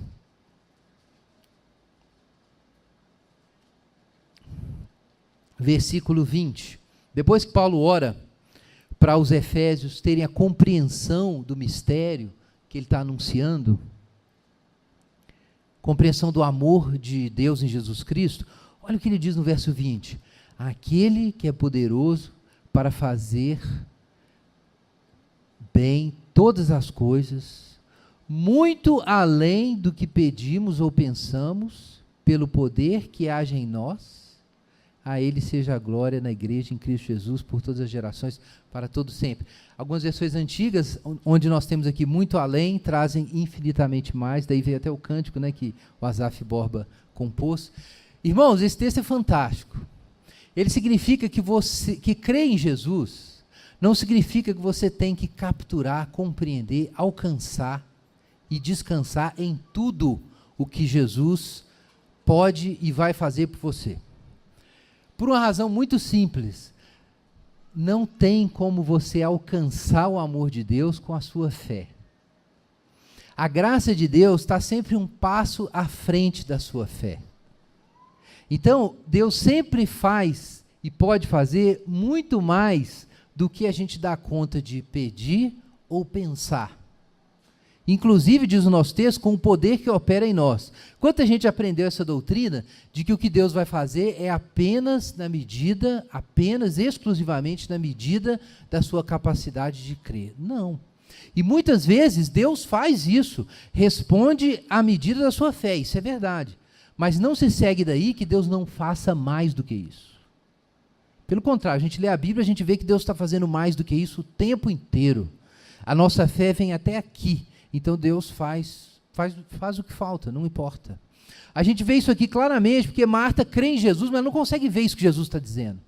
versículo 20, depois que Paulo ora para os efésios terem a compreensão do mistério que ele está anunciando, compreensão do amor de Deus em Jesus Cristo, olha o que ele diz no verso 20, aquele que é poderoso para fazer bem todas as coisas, muito além do que pedimos ou pensamos, pelo poder que age em nós, a Ele seja a glória na igreja em Cristo Jesus por todas as gerações, para todo sempre. Algumas versões antigas, onde nós temos aqui muito além, trazem infinitamente mais, daí veio até o cântico, né, que o Asaf Borba compôs. Irmãos, esse texto é fantástico. Ele significa que você que crê em Jesus, não significa que você tem que capturar, compreender, alcançar e descansar em tudo o que Jesus pode e vai fazer por você. Por uma razão muito simples, não tem como você alcançar o amor de Deus com a sua fé. A graça de Deus está sempre um passo à frente da sua fé. Então, Deus sempre faz e pode fazer muito mais do que a gente dá conta de pedir ou pensar. Inclusive, diz o nosso texto, com o poder que opera em nós. Quanta gente aprendeu essa doutrina de que o que Deus vai fazer é apenas na medida, apenas exclusivamente na medida da sua capacidade de crer. Não. E muitas vezes Deus faz isso, responde à medida da sua fé, isso é verdade. Mas não se segue daí que Deus não faça mais do que isso. Pelo contrário, a gente lê a Bíblia, a gente vê que Deus está fazendo mais do que isso o tempo inteiro. A nossa fé vem até aqui. Então Deus faz o que falta, não importa. A gente vê isso aqui claramente, porque Marta crê em Jesus, mas não consegue ver isso que Jesus está dizendo.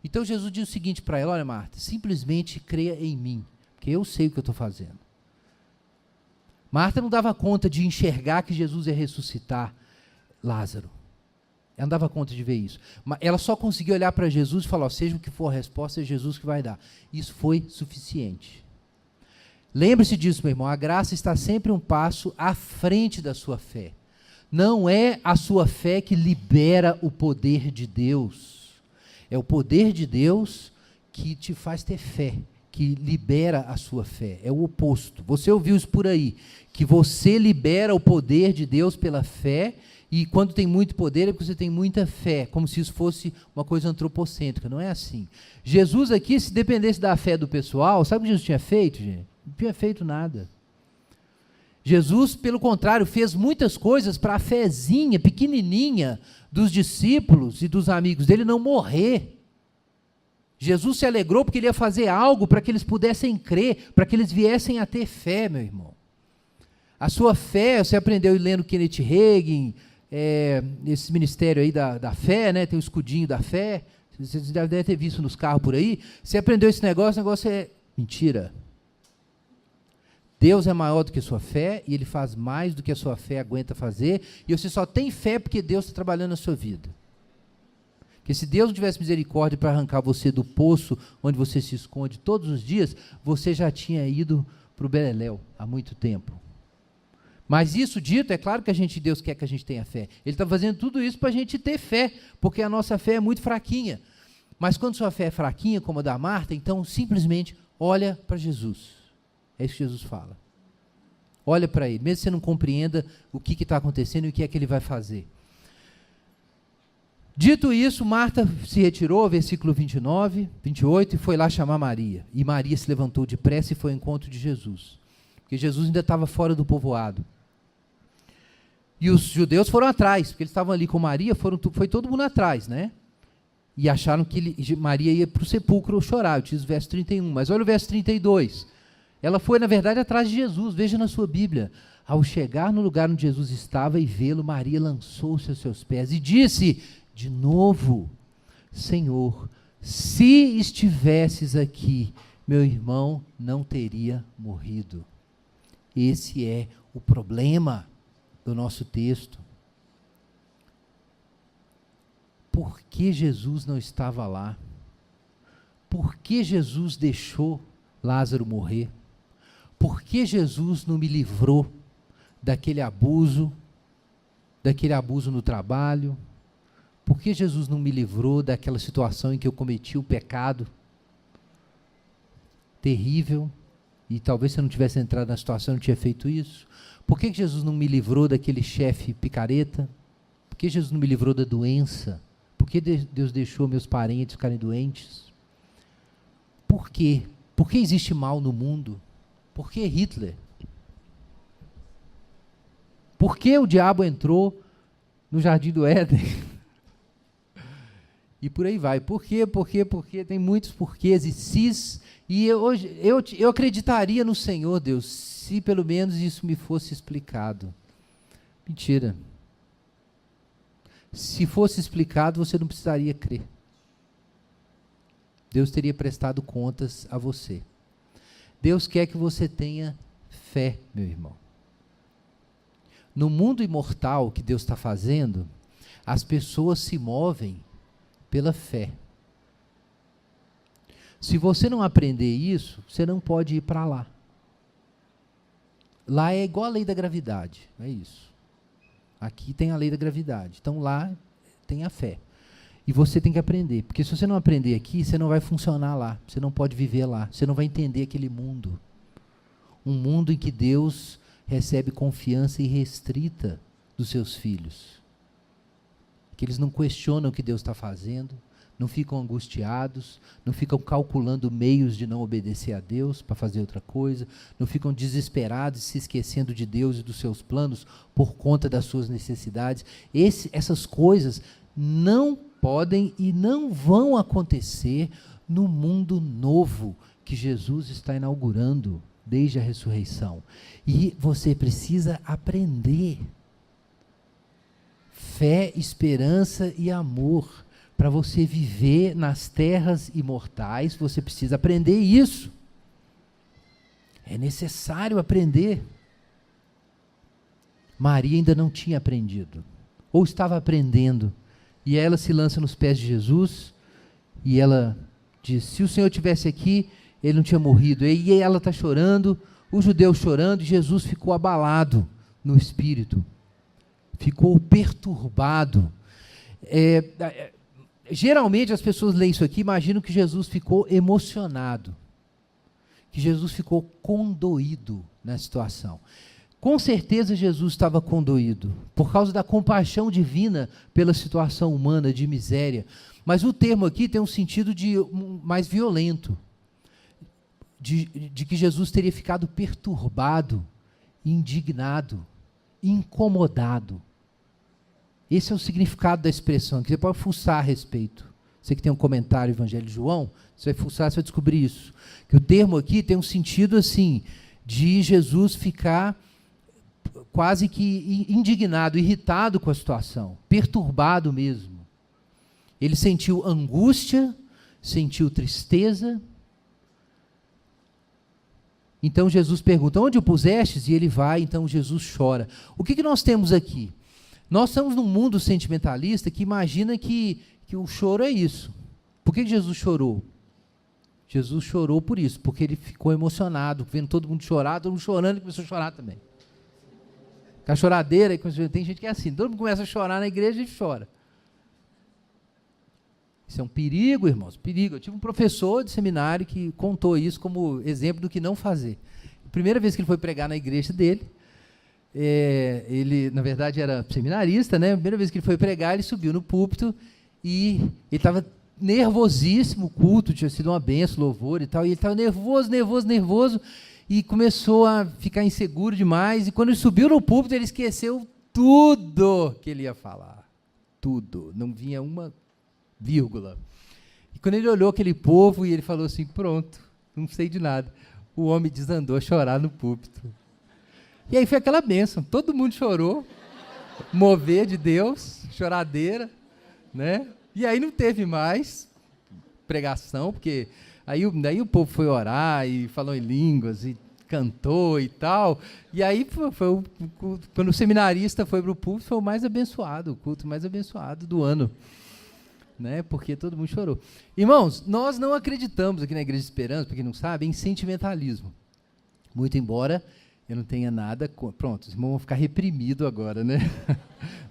Então Jesus diz o seguinte para ela: olha, Marta, simplesmente creia em mim, porque eu sei o que eu estou fazendo. Marta não dava conta de enxergar que Jesus ia ressuscitar Lázaro. Ela não dava conta de ver isso. Ela só conseguiu olhar para Jesus e falar: ó, seja o que for a resposta, é Jesus que vai dar. Isso foi suficiente. Lembre-se disso, meu irmão, a graça está sempre um passo à frente da sua fé. Não é a sua fé que libera o poder de Deus. É o poder de Deus que te faz ter fé, que libera a sua fé. É o oposto. Você ouviu isso por aí, que você libera o poder de Deus pela fé, e quando tem muito poder é porque você tem muita fé, como se isso fosse uma coisa antropocêntrica. Não é assim. Jesus aqui, se dependesse da fé do pessoal, sabe o que Jesus tinha feito, gente? Não tinha feito nada. Jesus, pelo contrário, fez muitas coisas para a fezinha, pequenininha, dos discípulos e dos amigos dele não morrer. Jesus se alegrou porque ele ia fazer algo para que eles pudessem crer, para que eles viessem a ter fé, meu irmão. A sua fé, você aprendeu lendo Kenneth Hagin, esse ministério aí da fé, né? Tem o escudinho da fé, você deve ter visto nos carros por aí. Você aprendeu esse negócio, o negócio é mentira. Deus é maior do que a sua fé, e Ele faz mais do que a sua fé aguenta fazer, e você só tem fé porque Deus está trabalhando na sua vida. Porque se Deus não tivesse misericórdia para arrancar você do poço onde você se esconde todos os dias, você já tinha ido para o beleléu há muito tempo. Mas isso dito, é claro que Deus quer que a gente tenha fé. Ele está fazendo tudo isso para a gente ter fé, porque a nossa fé é muito fraquinha. Mas quando sua fé é fraquinha, como a da Marta, então simplesmente olha para Jesus. É isso que Jesus fala. Olha para Ele, mesmo que você não compreenda o que está acontecendo e o que é que Ele vai fazer. Dito isso, Marta se retirou, versículo 29, 28, e foi lá chamar Maria. E Maria se levantou depressa e foi ao encontro de Jesus. Porque Jesus ainda estava fora do povoado. E os judeus foram atrás, porque eles estavam ali com Maria, foi todo mundo atrás, né? E acharam que Maria ia para o sepulcro chorar, diz o verso 31. Mas olha o verso 32. Ela foi, na verdade, atrás de Jesus, veja na sua Bíblia. Ao chegar no lugar onde Jesus estava e vê-lo, Maria lançou-se aos seus pés e disse de novo: Senhor, se estivesses aqui, meu irmão não teria morrido. Esse é o problema do nosso texto. Por que Jesus não estava lá? Por que Jesus deixou Lázaro morrer? Por que Jesus não me livrou daquele abuso no trabalho? Por que Jesus não me livrou daquela situação em que eu cometi o pecado terrível? E talvez se eu não tivesse entrado na situação, eu não tinha feito isso. Por que Jesus não me livrou daquele chefe picareta? Por que Jesus não me livrou da doença? Por que Deus deixou meus parentes ficarem doentes? Por quê? Por que existe mal no mundo? Por que Hitler? Por que o diabo entrou no Jardim do Éden? E por aí vai. Por quê? Porque tem muitos porquês e sis. E eu acreditaria no Senhor, Deus, se pelo menos isso me fosse explicado. Mentira. Se fosse explicado, você não precisaria crer. Deus teria prestado contas a você. Deus quer que você tenha fé, meu irmão. No mundo imortal que Deus está fazendo, as pessoas se movem pela fé. Se você não aprender isso, você não pode ir para lá. Lá é igual a lei da gravidade, é isso. Aqui tem a lei da gravidade, então lá tem a fé. E você tem que aprender, porque se você não aprender aqui, você não vai funcionar lá, você não pode viver lá, você não vai entender aquele mundo. Um mundo em que Deus recebe confiança irrestrita dos seus filhos. Que eles não questionam o que Deus está fazendo, não ficam angustiados, não ficam calculando meios de não obedecer a Deus para fazer outra coisa, não ficam desesperados e se esquecendo de Deus e dos seus planos por conta das suas necessidades. Essas coisas não podem e não vão acontecer no mundo novo que Jesus está inaugurando desde a ressurreição. E você precisa aprender. Fé, esperança e amor. Para você viver nas terras imortais, você precisa aprender isso. É necessário aprender. Maria ainda não tinha aprendido, ou estava aprendendo, e ela se lança nos pés de Jesus, e ela diz, se o Senhor estivesse aqui, ele não tinha morrido. E ela está chorando, os judeus chorando, e Jesus ficou abalado no espírito, ficou perturbado. Geralmente as pessoas leem isso aqui, imaginam que Jesus ficou emocionado, que Jesus ficou condoído na situação. Com certeza Jesus estava condoído, por causa da compaixão divina pela situação humana de miséria. Mas o termo aqui tem um sentido mais violento, de que Jesus teria ficado perturbado, indignado, incomodado. Esse é o significado da expressão, que você pode fuçar a respeito. Você que tem um comentário Evangelho de João, você vai fuçar, você vai descobrir isso. Que o termo aqui tem um sentido assim, de Jesus ficar quase que indignado, irritado com a situação, perturbado mesmo. Ele sentiu angústia, sentiu tristeza. Então Jesus pergunta, onde o pusestes? E ele vai, então Jesus chora. O que nós temos aqui? Nós estamos num mundo sentimentalista que imagina que o choro é isso. Por que Jesus chorou? Jesus chorou por isso, porque ele ficou emocionado, vendo todo mundo chorar, todo mundo chorando, e começou a chorar também. Com a choradeira, tem gente que é assim, todo mundo começa a chorar na igreja e chora. Isso é um perigo, irmãos, perigo. Eu tive um professor de seminário que contou isso como exemplo do que não fazer. A primeira vez que ele foi pregar na igreja dele, ele, na verdade, era seminarista, né? A primeira vez que ele foi pregar, ele subiu no púlpito e ele estava nervosíssimo, o culto tinha sido uma benção, louvor e tal, e ele estava nervoso, e começou a ficar inseguro demais, e quando ele subiu no púlpito, ele esqueceu tudo que ele ia falar. Tudo. Não vinha uma vírgula. E quando ele olhou aquele povo, e ele falou assim, pronto, não sei de nada. O homem desandou a chorar no púlpito. E aí foi aquela bênção, todo mundo chorou, mover de Deus, choradeira, né? E aí não teve mais pregação, porque daí o povo foi orar e falou em línguas e cantou e tal. E aí quando o seminarista foi para o púlpito, foi o mais abençoado, o culto mais abençoado do ano, né? Porque todo mundo chorou. Irmãos, nós não acreditamos aqui na Igreja de Esperança, para quem não sabe, em sentimentalismo. Muito embora eu não tenha nada... Pronto, os irmãos vão ficar reprimidos agora, né?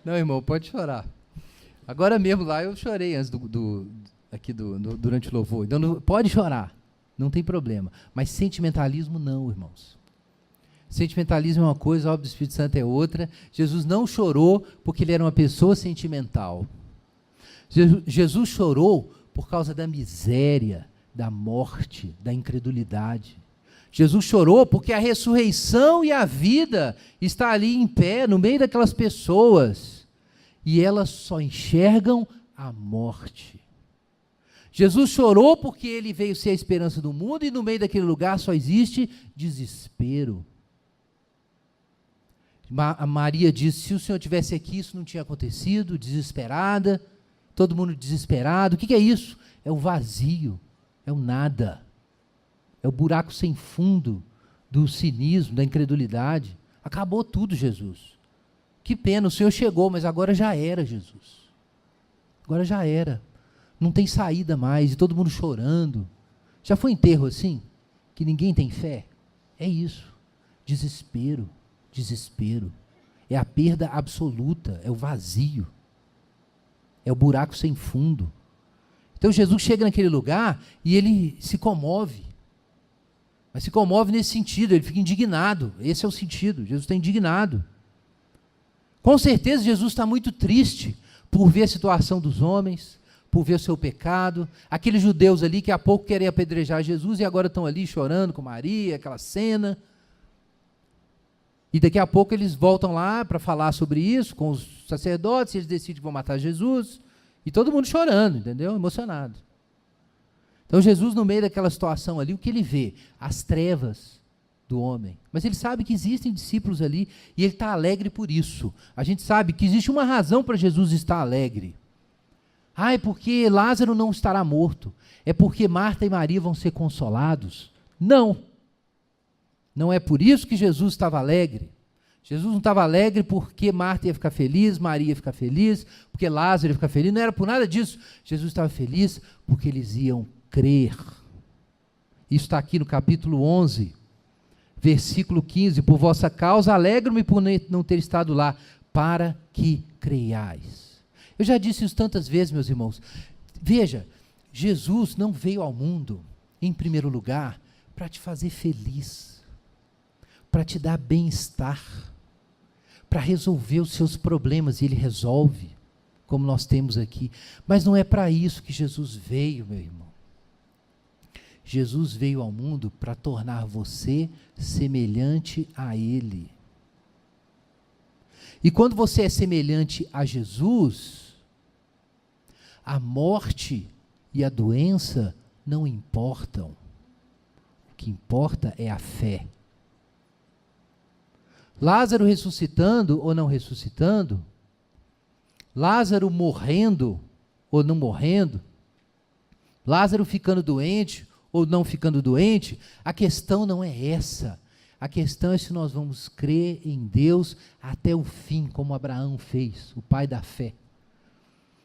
Não, irmão, pode chorar. Agora mesmo lá eu chorei antes durante o louvor. Então pode chorar, não tem problema. Mas sentimentalismo não, irmãos. Sentimentalismo é uma coisa, a obra do Espírito Santo é outra. Jesus não chorou porque ele era uma pessoa sentimental. Jesus chorou por causa da miséria, da morte, da incredulidade. Jesus chorou porque a ressurreição e a vida está ali em pé, no meio daquelas pessoas. E elas só enxergam a morte. Jesus chorou porque ele veio ser a esperança do mundo e no meio daquele lugar só existe desespero. A Maria disse, se o Senhor estivesse aqui, isso não tinha acontecido, desesperada, todo mundo desesperado. O que é isso? É o vazio, é o nada, é o buraco sem fundo do cinismo, da incredulidade. Acabou tudo, Jesus. Que pena, o Senhor chegou, mas agora já era, Jesus. Agora já era. Não tem saída mais, e todo mundo chorando. Já foi enterro assim? Que ninguém tem fé? É isso. Desespero, desespero. É a perda absoluta, é o vazio. É o buraco sem fundo. Então Jesus chega naquele lugar e ele se comove. Mas se comove nesse sentido, ele fica indignado. Esse é o sentido, Jesus está indignado. Com certeza Jesus está muito triste por ver a situação dos homens, por ver o seu pecado. Aqueles judeus ali que há pouco queriam apedrejar Jesus e agora estão ali chorando com Maria, aquela cena. E daqui a pouco eles voltam lá para falar sobre isso com os sacerdotes, eles decidem que vão matar Jesus. E todo mundo chorando, entendeu? Emocionado. Então Jesus, no meio daquela situação ali, o que ele vê? As trevas do homem. Mas ele sabe que existem discípulos ali e ele está alegre por isso. A gente sabe que existe uma razão para Jesus estar alegre. Ah, é porque Lázaro não estará morto. É porque Marta e Maria vão ser consolados. Não. Não é por isso que Jesus estava alegre. Jesus não estava alegre porque Marta ia ficar feliz, Maria ia ficar feliz, porque Lázaro ia ficar feliz. Não era por nada disso. Jesus estava feliz porque eles iam crer. Isso está aqui no capítulo 11, versículo 15. Por vossa causa, alegro-me por não ter estado lá, para que creiais. Eu já disse isso tantas vezes, meus irmãos. Veja, Jesus não veio ao mundo, em primeiro lugar, para te fazer feliz, para te dar bem-estar, para resolver os seus problemas, e Ele resolve, como nós temos aqui. Mas não é para isso que Jesus veio, meu irmão. Jesus veio ao mundo para tornar você semelhante a Ele. E quando você é semelhante a Jesus, a morte e a doença não importam. O que importa é a fé. Lázaro ressuscitando ou não ressuscitando, Lázaro morrendo ou não morrendo, Lázaro ficando doente ou não ficando doente, a questão não é essa. A questão é se nós vamos crer em Deus até o fim, como Abraão fez, o pai da fé.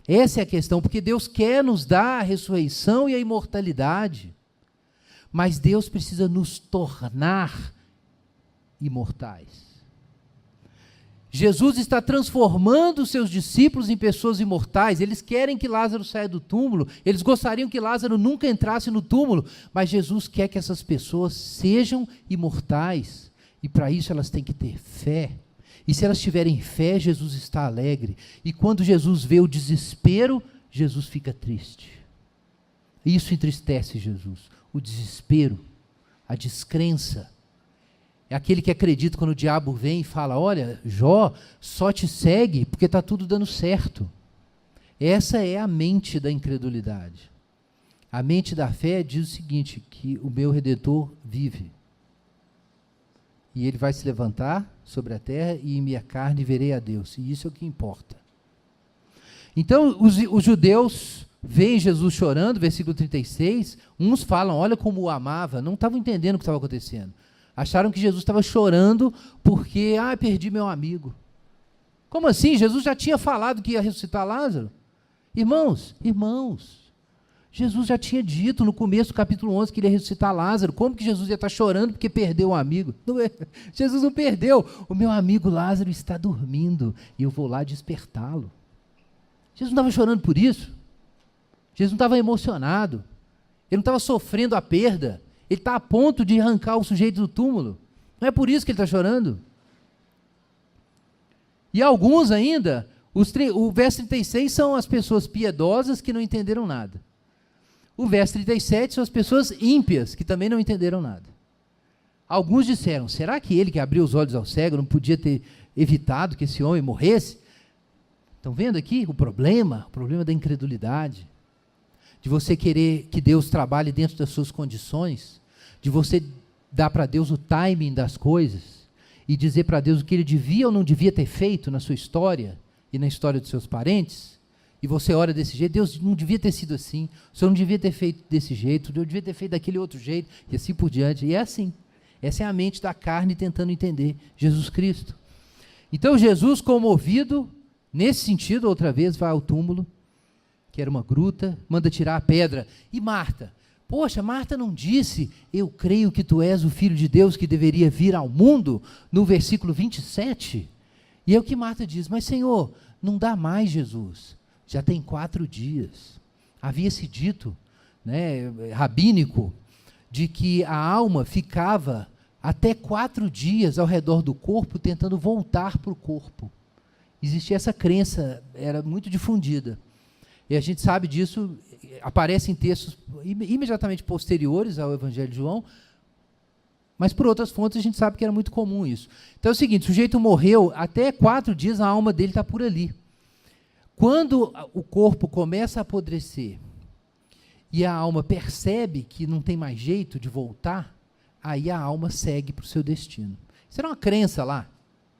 Essa é a questão, porque Deus quer nos dar a ressurreição e a imortalidade, mas Deus precisa nos tornar imortais. Jesus está transformando os seus discípulos em pessoas imortais. Eles querem que Lázaro saia do túmulo, eles gostariam que Lázaro nunca entrasse no túmulo, mas Jesus quer que essas pessoas sejam imortais, e para isso elas têm que ter fé. E se elas tiverem fé, Jesus está alegre. E quando Jesus vê o desespero, Jesus fica triste. Isso entristece Jesus. O desespero, a descrença. É aquele que acredita quando o diabo vem e fala: olha, Jó, só te segue porque está tudo dando certo. Essa é a mente da incredulidade. A mente da fé diz o seguinte, que o meu Redentor vive. E ele vai se levantar sobre a terra, e em minha carne verei a Deus. E isso é o que importa. Então, os judeus veem Jesus chorando, versículo 36, uns falam, olha como o amava, não estavam entendendo o que estava acontecendo. Acharam que Jesus estava chorando porque, perdi meu amigo. Como assim? Jesus já tinha falado que ia ressuscitar Lázaro? Irmãos, Jesus já tinha dito no começo do capítulo 11 que ele ia ressuscitar Lázaro. Como que Jesus ia estar chorando porque perdeu um amigo? Não é. Jesus não perdeu. O meu amigo Lázaro está dormindo e eu vou lá despertá-lo. Jesus não estava chorando por isso. Jesus não estava emocionado. Ele não estava sofrendo a perda. Ele está a ponto de arrancar o sujeito do túmulo. Não é por isso que ele está chorando. E alguns ainda, o verso 36 são as pessoas piedosas que não entenderam nada. O verso 37 são as pessoas ímpias, que também não entenderam nada. Alguns disseram, será que ele que abriu os olhos ao cego não podia ter evitado que esse homem morresse? Estão vendo aqui o problema da incredulidade, de você querer que Deus trabalhe dentro das suas condições, de você dar para Deus o timing das coisas, e dizer para Deus o que ele devia ou não devia ter feito na sua história, e na história dos seus parentes. E você ora desse jeito, Deus não devia ter sido assim, o Senhor não devia ter feito desse jeito, Deus devia ter feito daquele outro jeito, e assim por diante. E é assim. Essa é a mente da carne tentando entender Jesus Cristo. Então Jesus, comovido, nesse sentido, outra vez, vai ao túmulo, que era uma gruta, manda tirar a pedra. E Marta? Poxa, Marta não disse, eu creio que tu és o Filho de Deus que deveria vir ao mundo, no versículo 27? E é o que Marta diz, mas Senhor, não dá mais, Jesus. Já tem 4 dias. Havia-se dito, rabínico, de que a alma ficava até 4 dias ao redor do corpo, tentando voltar para o corpo. Existia essa crença, era muito difundida. E a gente sabe disso, aparece em textos imediatamente posteriores ao Evangelho de João, mas por outras fontes a gente sabe que era muito comum isso. Então é o seguinte, o sujeito morreu, até 4 dias a alma dele está por ali. Quando o corpo começa a apodrecer e a alma percebe que não tem mais jeito de voltar, aí a alma segue para o seu destino. Isso era uma crença lá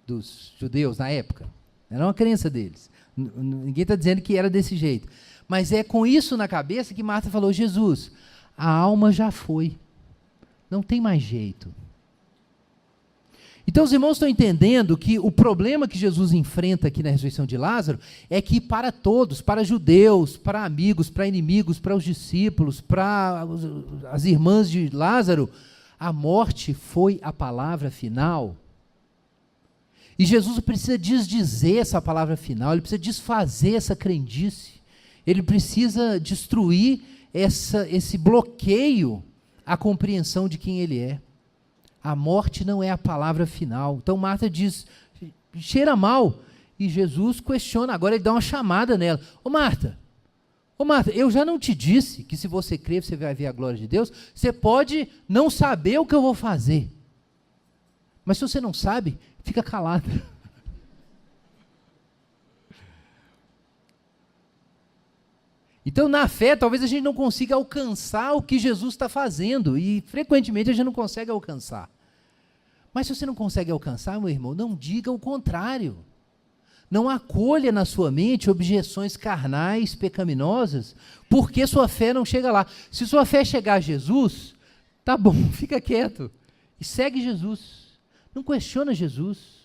dos judeus na época. Era uma crença deles. Ninguém está dizendo que era desse jeito. Mas é com isso na cabeça que Marta falou: Jesus, a alma já foi, não tem mais jeito. Então os irmãos estão entendendo que o problema que Jesus enfrenta aqui na ressurreição de Lázaro é que para todos, para judeus, para amigos, para inimigos, para os discípulos, para as irmãs de Lázaro, a morte foi a palavra final. E Jesus precisa desdizer essa palavra final, ele precisa desfazer essa crendice, ele precisa destruir esse bloqueio à compreensão de quem ele é. A morte não é a palavra final. Então Marta diz, cheira mal, e Jesus questiona, agora ele dá uma chamada nela: ô Marta, eu já não te disse que se você crer você vai ver a glória de Deus? Você pode não saber o que eu vou fazer, mas se você não sabe, fica calada. Então, na fé, talvez a gente não consiga alcançar o que Jesus está fazendo, e frequentemente a gente não consegue alcançar. Mas se você não consegue alcançar, meu irmão, não diga o contrário. Não acolha na sua mente objeções carnais, pecaminosas, porque sua fé não chega lá. Se sua fé chegar a Jesus, tá bom, fica quieto e segue Jesus. Não questiona Jesus.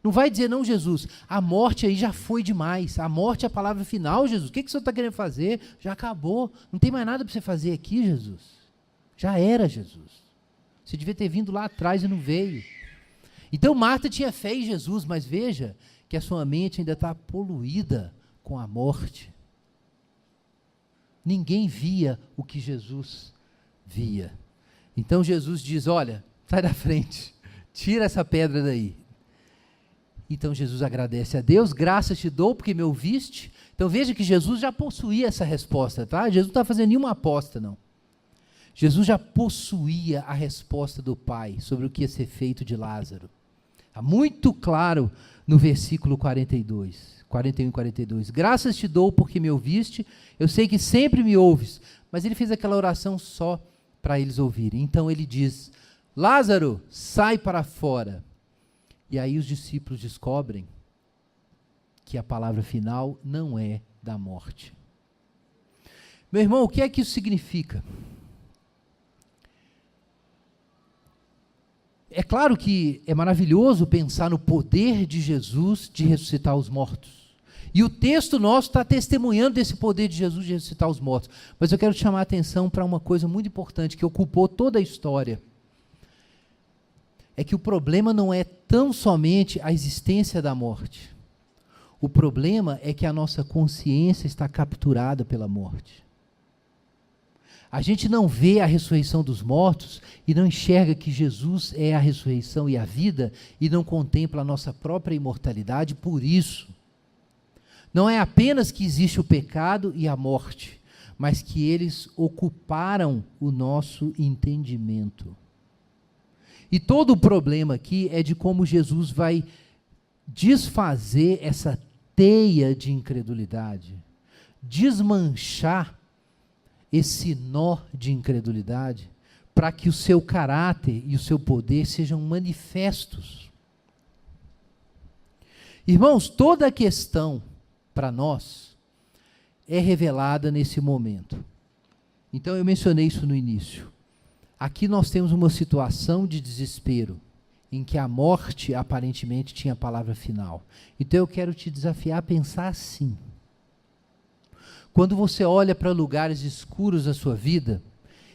Não vai dizer: não, Jesus, a morte aí já foi demais, a morte é a palavra final, Jesus, o que o senhor está querendo fazer? Já acabou, não tem mais nada para você fazer aqui, Jesus. Já era, Jesus. Você devia ter vindo lá atrás e não veio. Então Marta tinha fé em Jesus, mas veja que a sua mente ainda está poluída com a morte. Ninguém via o que Jesus via. Então Jesus diz: olha, sai da frente, tira essa pedra daí. Então Jesus agradece a Deus: graças te dou porque me ouviste. Então veja que Jesus já possuía essa resposta, tá? Jesus não está fazendo nenhuma aposta, não. Jesus já possuía a resposta do Pai sobre o que ia ser feito de Lázaro. Está muito claro no versículo 41 e 42. Graças te dou porque me ouviste, eu sei que sempre me ouves. Mas ele fez aquela oração só para eles ouvirem. Então ele diz: Lázaro, sai para fora. E aí os discípulos descobrem que a palavra final não é da morte. Meu irmão, o que é que isso significa? É claro que é maravilhoso pensar no poder de Jesus de ressuscitar os mortos. E o texto nosso está testemunhando desse poder de Jesus de ressuscitar os mortos. Mas eu quero te chamar a atenção para uma coisa muito importante que ocupou toda a história. É que o problema não é tão somente a existência da morte. O problema é que a nossa consciência está capturada pela morte. A gente não vê a ressurreição dos mortos e não enxerga que Jesus é a ressurreição e a vida e não contempla a nossa própria imortalidade. Por isso, não é apenas que existe o pecado e a morte, mas que eles ocuparam o nosso entendimento. E todo o problema aqui é de como Jesus vai desfazer essa teia de incredulidade, desmanchar esse nó de incredulidade, para que o seu caráter e o seu poder sejam manifestos. Irmãos, toda a questão para nós é revelada nesse momento. Então eu mencionei isso no início. Aqui nós temos uma situação de desespero, em que a morte aparentemente tinha a palavra final. Então eu quero te desafiar a pensar assim. Quando você olha para lugares escuros da sua vida,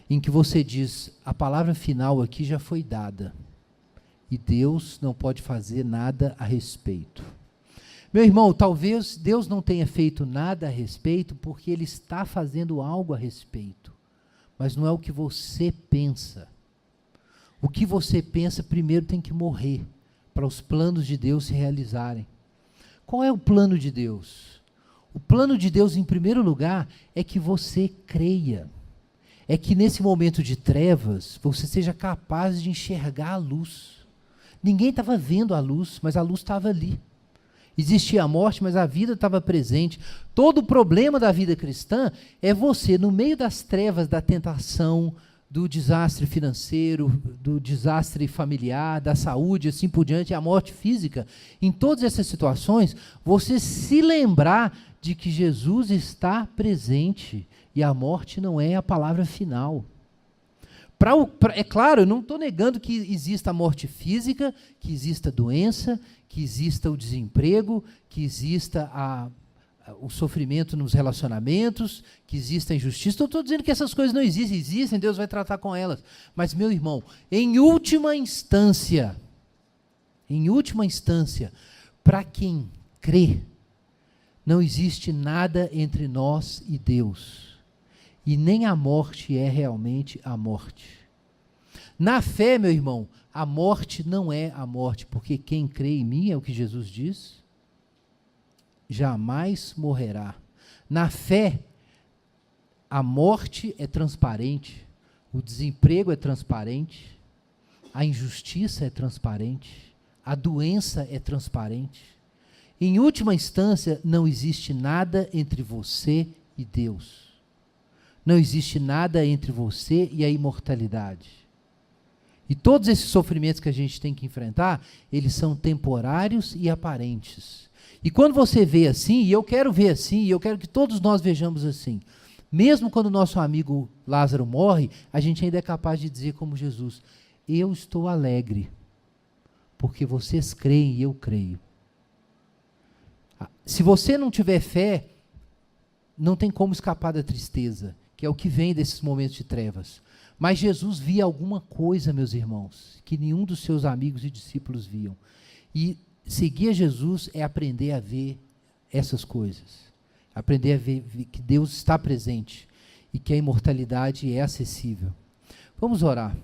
em que você diz: a palavra final aqui já foi dada, e Deus não pode fazer nada a respeito. Meu irmão, talvez Deus não tenha feito nada a respeito, porque Ele está fazendo algo a respeito, mas não é o que você pensa. O que você pensa primeiro tem que morrer, para os planos de Deus se realizarem. Qual é o plano de Deus? O plano de Deus, em primeiro lugar, é que você creia. É que nesse momento de trevas, você seja capaz de enxergar a luz. Ninguém estava vendo a luz, mas a luz estava ali. Existia a morte, mas a vida estava presente. Todo o problema da vida cristã é você, no meio das trevas da tentação, do desastre financeiro, do desastre familiar, da saúde, assim por diante, a morte física. Em todas essas situações, você se lembrar de que Jesus está presente e a morte não é a palavra final. É claro, eu não estou negando que exista a morte física, que exista a doença, que exista o desemprego, que exista o sofrimento nos relacionamentos, que exista a injustiça. Não estou dizendo que essas coisas não existem, Deus vai tratar com elas. Mas, meu irmão, em última instância, para quem crê, não existe nada entre nós e Deus. E nem a morte é realmente a morte. Na fé, meu irmão, a morte não é a morte, porque quem crê em mim, é o que Jesus diz, jamais morrerá. Na fé, a morte é transparente, o desemprego é transparente, a injustiça é transparente, a doença é transparente. Em última instância, não existe nada entre você e Deus. Não existe nada entre você e a imortalidade. E todos esses sofrimentos que a gente tem que enfrentar, eles são temporários e aparentes. E quando você vê assim, e eu quero ver assim, e eu quero que todos nós vejamos assim, mesmo quando o nosso amigo Lázaro morre, a gente ainda é capaz de dizer como Jesus, eu estou alegre, porque vocês creem e eu creio. Se você não tiver fé, não tem como escapar da tristeza, que é o que vem desses momentos de trevas. Mas Jesus via alguma coisa, meus irmãos, que nenhum dos seus amigos e discípulos viam. E seguir a Jesus é aprender a ver essas coisas. Aprender a ver que Deus está presente e que a imortalidade é acessível. Vamos orar.